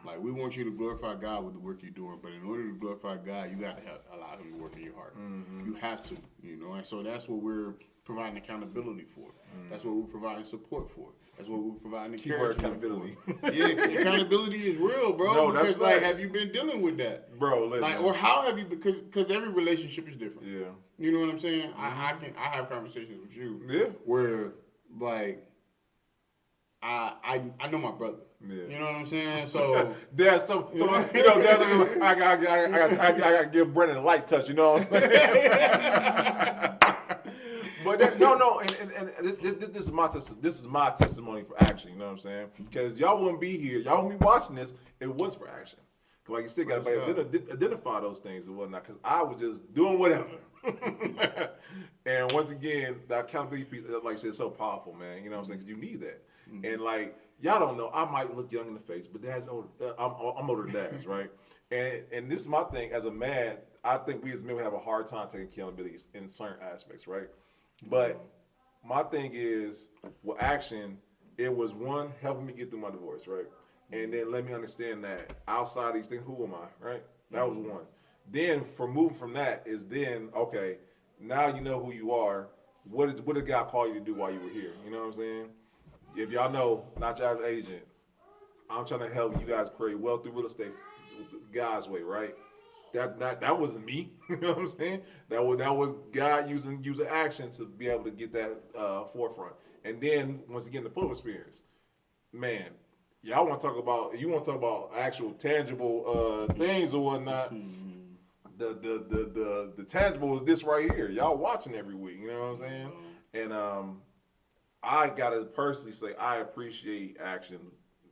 Like, we want you to glorify God with the work you're doing, but in order to glorify God, you got to allow Him to work in your heart. You have to, you know, and so that's what we're providing accountability for. That's what we're providing support for. That's what we're providing encouragement accountability. for. Yeah, accountability is real, bro. No, because, that's right. have you been dealing with that? Bro, listen. Like, or how have you, because every relationship is different. Yeah. You know what I'm saying? I have conversations with you. Yeah. Where, like, I know my brother. Yeah. You know what I'm saying? So There's so you know, there's I got to give Brendan a light touch, you know. But this is my testimony for Action. You know what I'm saying? Because y'all wouldn't be here, y'all wouldn't be watching this if it was for Action. Because like you said, got to identify those things and whatnot. Because I was just doing whatever. And once again, the accountability piece, like I said, is so powerful, man. You know what I'm saying? Because you need that. And like y'all don't know, I might look young in the face, but Dad's older. I'm older than Daz, right? And this is my thing as a man. I think we as men have a hard time taking accountability in certain aspects, right? But my thing is, with action, it was one helping me get through my divorce, right? And then let me understand that outside these things, who am I, right? That was one. Then for moving from that is then, okay, now you know who you are. What did God call you to do while you were here? You know what I'm saying? If y'all know, not your average agent, I'm trying to help you guys create wealth through real estate God's way, right? That wasn't me. You know what I'm saying? That was God using action to be able to get that forefront. And then once again, the pull-up experience, man. Y'all want to talk about actual tangible things or whatnot. The tangible is this right here. Y'all watching every week. You know what I'm saying? And I gotta personally say I appreciate action.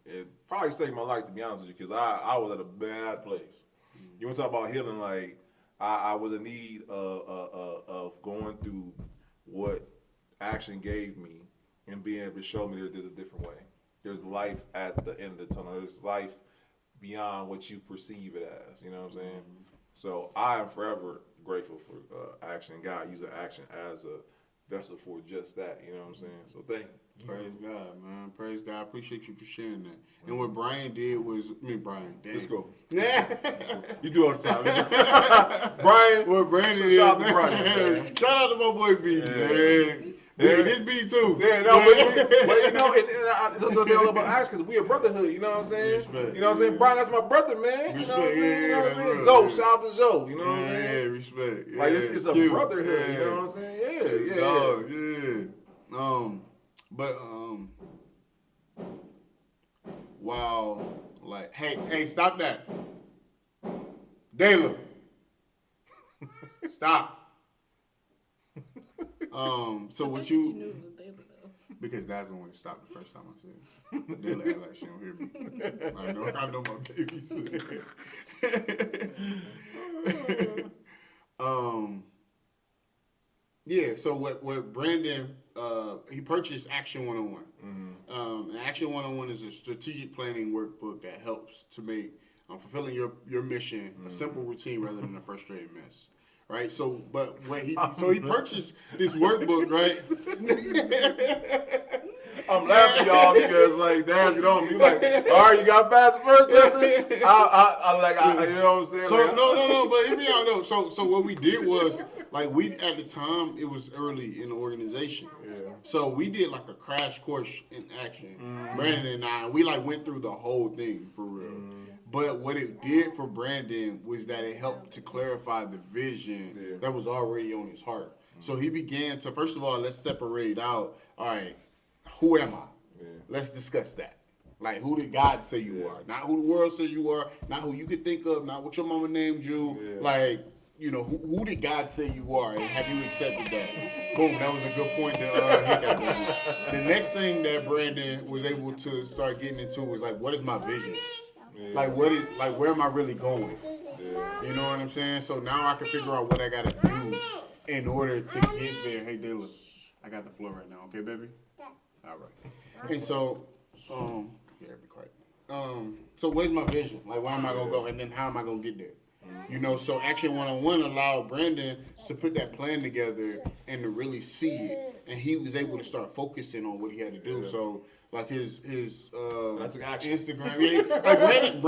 It probably saved my life, to be honest with you, because I was at a bad place. You want to talk about healing? Like I was in need of going through what action gave me and being able to show me there's a different way. There's life at the end of the tunnel. There's life beyond what you perceive it as. You know what I'm saying? So I am forever grateful for action. God using action as a vessel for just that. You know what I'm saying? So thank you. Praise God, man. Praise God. I appreciate you for sharing that. And what Brian did was, Brian, damn. Let's go. Yeah. You do all the time. Brian. What Brandon did. Shout out to Brian, man. Shout out to my boy B, man. Yeah, this B too. Yeah, no, but you know, that's the deal about action, because we a brotherhood, you know what I'm saying? Respect. You know what I'm saying? Brian, that's my brother, man. You know what I'm saying? You know what I'm saying? Zoe, shout out to Zoe, you know what I'm saying? Yeah, respect. Yeah, Like, it's a cute. brotherhood, you know what I'm saying? Yeah. Dog, but wow, like, hey, stop that, Dayla, stop. So what you knew it was Dayla, though. because that's the one that stopped the first time I said it. Dayla act like she don't hear me. I know my babies. Yeah, so what Brandon, he purchased Action 101. And Action 101 is a strategic planning workbook that helps to make fulfilling your mission a simple routine rather than a frustrating mess. Right, so he purchased this workbook, right? I'm laughing, y'all, because like Daz get on me like, all right, you got past the first chapter. I you know what I'm saying? So like, no, but hear me out though. So what we did was like we at the time it was early in the organization. Yeah. So we did like a crash course in action. Brandon and I, we like went through the whole thing for real. But what it did for Brandon was that it helped to clarify the vision that was already on his heart. So he began to, first of all, let's separate out, all right, who am I? Yeah. Let's discuss that. Like, who did God say you are? Not who the world says you are, not who you could think of, not what your mama named you. Yeah. Like, you know, who did God say you are, and have you accepted that? Boom, that was a good point to hit that one. The next thing that Brandon was able to start getting into was like, what is my vision? Yeah. Like where am I really going? Yeah. You know what I'm saying? So now I can figure out what I gotta do in order to get there. Hey Dylan, I got the floor right now, okay, baby? All right. And so, be quiet. So what is my vision? Like, where am I gonna go, and then how am I gonna get there? You know, so Action 101 allowed Brandon to put that plan together and to really see it, and he was able to start focusing on what he had to do. So, like his Instagram, like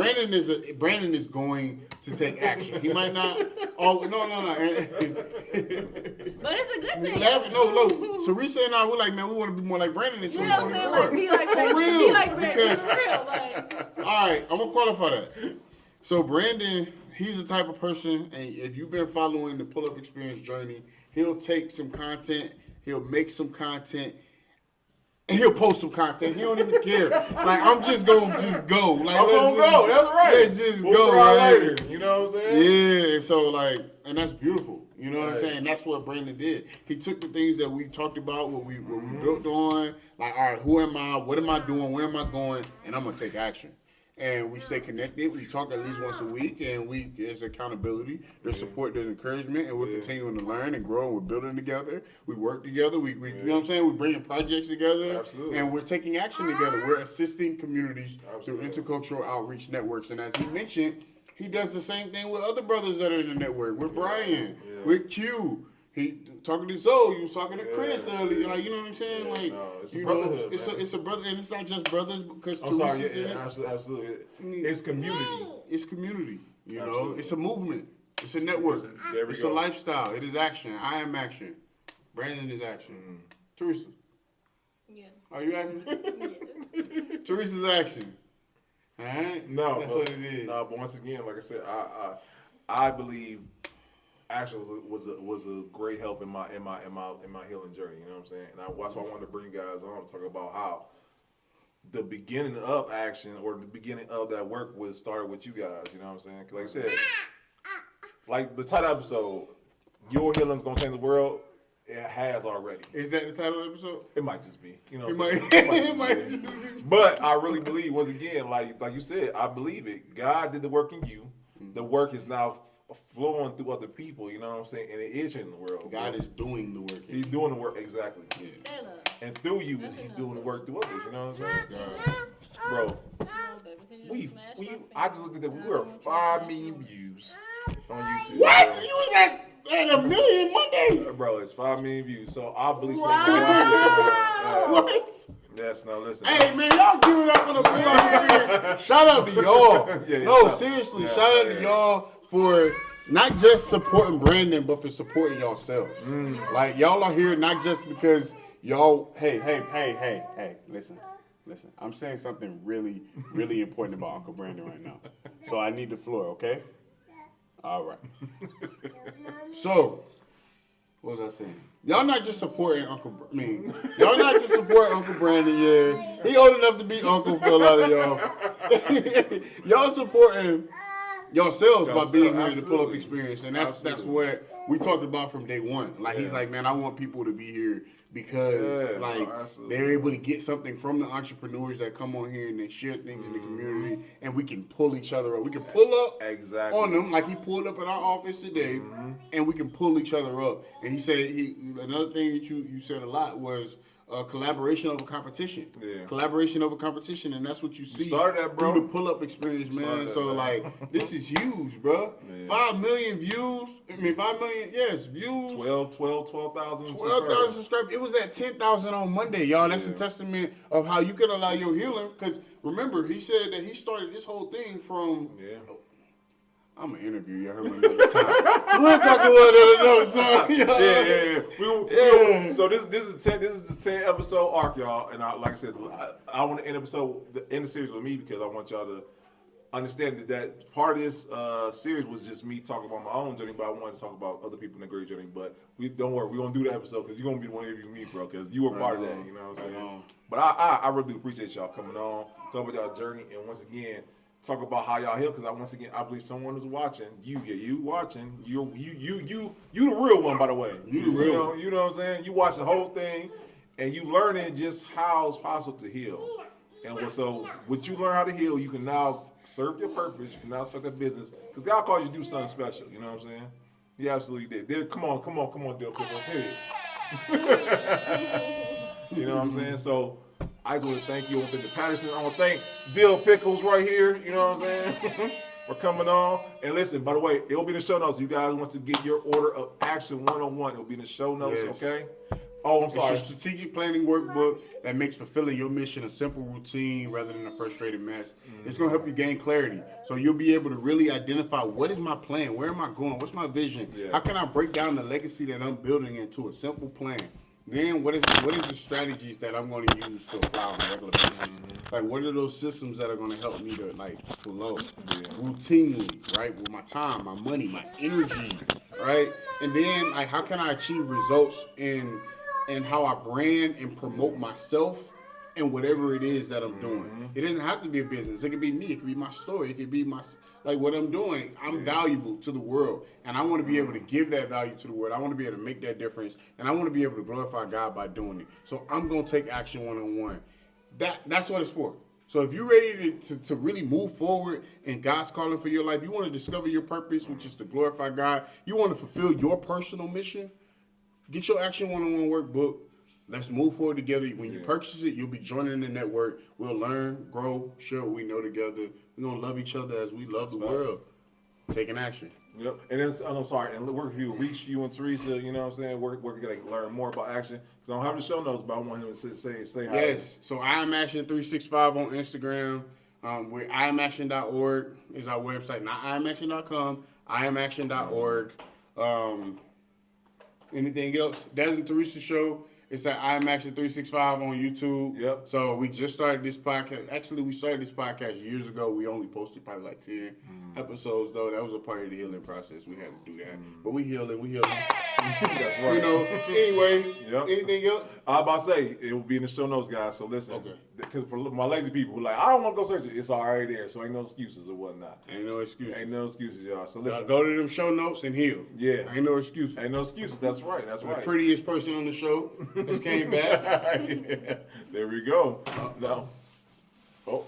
Brandon is going to take action. He might not. Oh no. But it's a good thing. No. Teresa and I, we're like, man, we want to be more like Brandon in 2024. You know what I'm saying? Like, be like Brandon. For real. Be like Brandon. Because, For real. Like. all right, I'm gonna qualify that. So Brandon, he's the type of person, and if you've been following the pull-up experience journey, he'll take some content, he'll make some content, and he'll post some content. He don't even care. Like, I'm just gonna go. Like, I'm gonna go. That's right. Let's just we'll go. Right? Later. You know what I'm saying? Yeah. So like, and that's beautiful. You know what I'm saying? That's what Brandon did. He took the things that we talked about, what we built on. Like, all right, who am I? What am I doing? Where am I going? And I'm gonna take action. And we stay connected. We talk at least once a week, and there's accountability, there's support, there's encouragement, and we're continuing to learn and grow, and we're building together. We work together. We you know what I'm saying? We're bringing projects together, and we're taking action together. We're assisting communities through intercultural outreach networks. And as he mentioned, he does the same thing with other brothers that are in the network. With Brian, with Q. He talking to Zoe, you was talking to Chris earlier. Like, you know what I'm saying? Like, it's a brotherhood. It's a brother, and it's not just brothers because Absolutely. It's community. It's community. You know, it's a movement. It's a network. It's a lifestyle. It is action. I am action. Brandon is action. Teresa. Yeah. Are you action? Yes. Teresa's action. All right. No, that's what it is. No, but once again, like I said, I believe action was a great help in my healing journey. You know what I'm saying? And that's why I wanted to bring you guys on to talk about how the beginning of action or the beginning of that work was started with you guys. You know what I'm saying? 'Cause like I said, like the title episode, your healing's gonna change the world. It has already. Is that the title of the episode? It might just be. You know, it might just be. But I really believe, once again, like you said, I believe it. God did the work in you. The work is now flowing through other people. You know what I'm saying? And it is changing the world. God is doing the work. He's doing the work, exactly. Yeah. And through you, he's doing the work through others. You know what I'm saying? Bro, I just looked at that. We were 5 million views on YouTube. What? Bro. You was at 1 million Monday? Bro, it's 5 million views. So I believe What? Yes, no, listen. Hey, man, y'all give it up for the pull-up. Shout out to y'all. Seriously, shout out to y'all for not just supporting Brandon, but for supporting yourselves. Like, y'all are here not just because y'all, hey, listen. I'm saying something really, really important about Uncle Brandon right now. So I need the floor, okay? All right. So, what was I saying? Y'all not just supporting y'all not just supporting Uncle Brandon, yeah. He old enough to be uncle for a lot of y'all. Y'all supporting yourselves by being here in the pull-up experience. And that's what we talked about from day one. Like, he's like, man, I want people to be here because they're able to get something from the entrepreneurs that come on here and they share things in the community, and we can pull each other up. We can pull up on them like he pulled up at our office today, and we can pull each other up. And he said another thing that you said a lot was collaboration over competition. Collaboration over competition, and that's what you see through the pull-up experience, man. So this is huge, bro. 5 million views. 5 million, views. 12,000 subscribers. It was at 10,000 on Monday, y'all. That's a testament of how you can allow your healing. Because remember, he said that he started this whole thing from. I'm gonna interview you. I heard another time. We'll talk about it another time. So this is the 10 episode arc, y'all. And like I said, I want to end the series with me because I want y'all to understand that part of this series was just me talking about my own journey, but I wanted to talk about other people in the great journey. But don't worry, we're gonna do the episode because you're gonna be the one interviewing me, bro, because you were part of that. You know what I'm saying? But I really do appreciate y'all coming on, talk about y'all journey, and once again, talk about how y'all heal, because I believe someone is watching. You watching. You the real one, by the way. You know what I'm saying? You watch the whole thing, and you learning just how it's possible to heal. And so, what you learn how to heal, you can now serve your purpose. You can now start that business, because God called you to do something special. You know what I'm saying? He absolutely did. Come on, Dill Pickles. You know what I'm saying? So, I just want to thank you. I want to thank Patterson. I want to thank Dill Pickles right here. You know what I'm saying? For coming on. And listen, by the way, it will be in the show notes. You guys want to get your order of Action 101. It will be in the show notes, okay? Oh, I'm sorry. It's a strategic planning workbook that makes fulfilling your mission a simple routine rather than a frustrated mess. It's going to help you gain clarity. So you'll be able to really identify, what is my plan? Where am I going? What's my vision? How can I break down the legacy that I'm building into a simple plan? Then what is the strategies that I'm going to use to apply on a regular basis? Like, what are those systems that are going to help me to flow routinely, right? With my time, my money, my energy, right? And then how can I achieve results in how I brand and promote myself and whatever it is that I'm doing. It doesn't have to be a business. It could be me. It could be my story. It could be what I'm doing. I'm valuable to the world, and I want to be able to give that value to the world. I want to be able to make that difference, and I want to be able to glorify God by doing it. So I'm going to take action 101. That's what it's for. So if you're ready to really move forward in God's calling for your life, you want to discover your purpose, which is to glorify God. You want to fulfill your personal mission. Get your Action 101 workbook. Let's move forward together. When you purchase it, you'll be joining the network. We'll learn, grow, share what we know together. We're going to love each other as we love the world. taking action. Yep. And then, I'm sorry, and where can people reach you and Teresa, you know what I'm saying? Where can they learn more about action? Because I don't have the show notes, but I want him to say hi. Yes. So I am Action 365 on Instagram. We're iamaction.org is our website, not iamaction.com, iamaction.org. Anything else? Daz and Teresa Show. It's at iamaction 365 on YouTube. Yep. So we just started this podcast. Actually, we started this podcast years ago. We only posted probably like 10 episodes, though. That was a part of the healing process. We had to do that. But we healing. That's right. You know, anyway, Yep. anything else? I was about to say, it will be in the show notes, guys. So listen, because for my lazy people who like, I don't want to go search it, it's already there. So ain't no excuses or whatnot. Ain't no excuse. Ain't no excuses, y'all. So listen. Go to them show notes and heal. Yeah. Ain't no excuse. Ain't no excuses. That's right. That's right. The prettiest person on the show just came back. Yeah. There we go. No. Oh.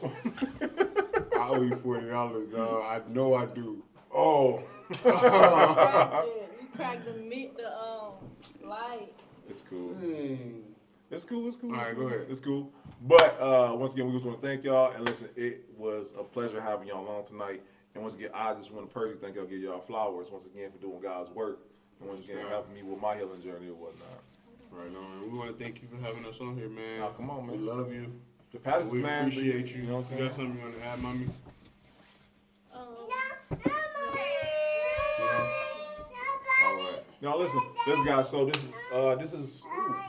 I owe you $40, dog. I know I do. Oh. You cracked the light. It's cool. Mm. It's cool. It's cool. All right, go ahead. It's cool. But once again, we just want to thank y'all. And listen, it was a pleasure having y'all along tonight. And once again, I just want to personally thank y'all, give y'all flowers once again for doing God's work. And once again, helping me with my healing journey or whatnot. Right on. We want to thank you for having us on here, man. Oh, come on, man. We love you. The Patterson, We man. appreciate you. You know what I'm saying? You got something you want to add, mommy? All right. Now listen, this guy. So this is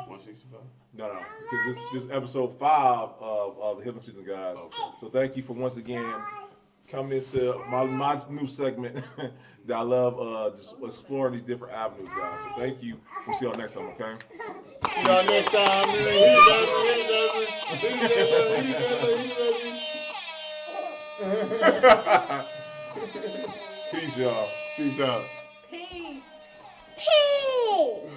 165. no, because this is episode 5 of the Healing Season, guys. Okay. So thank you for once again coming into my new segment that I love, just exploring these different avenues, guys. So thank you. We'll see y'all next time, okay? See y'all next time, man. Peace, y'all. Peace out. Peace. Peace.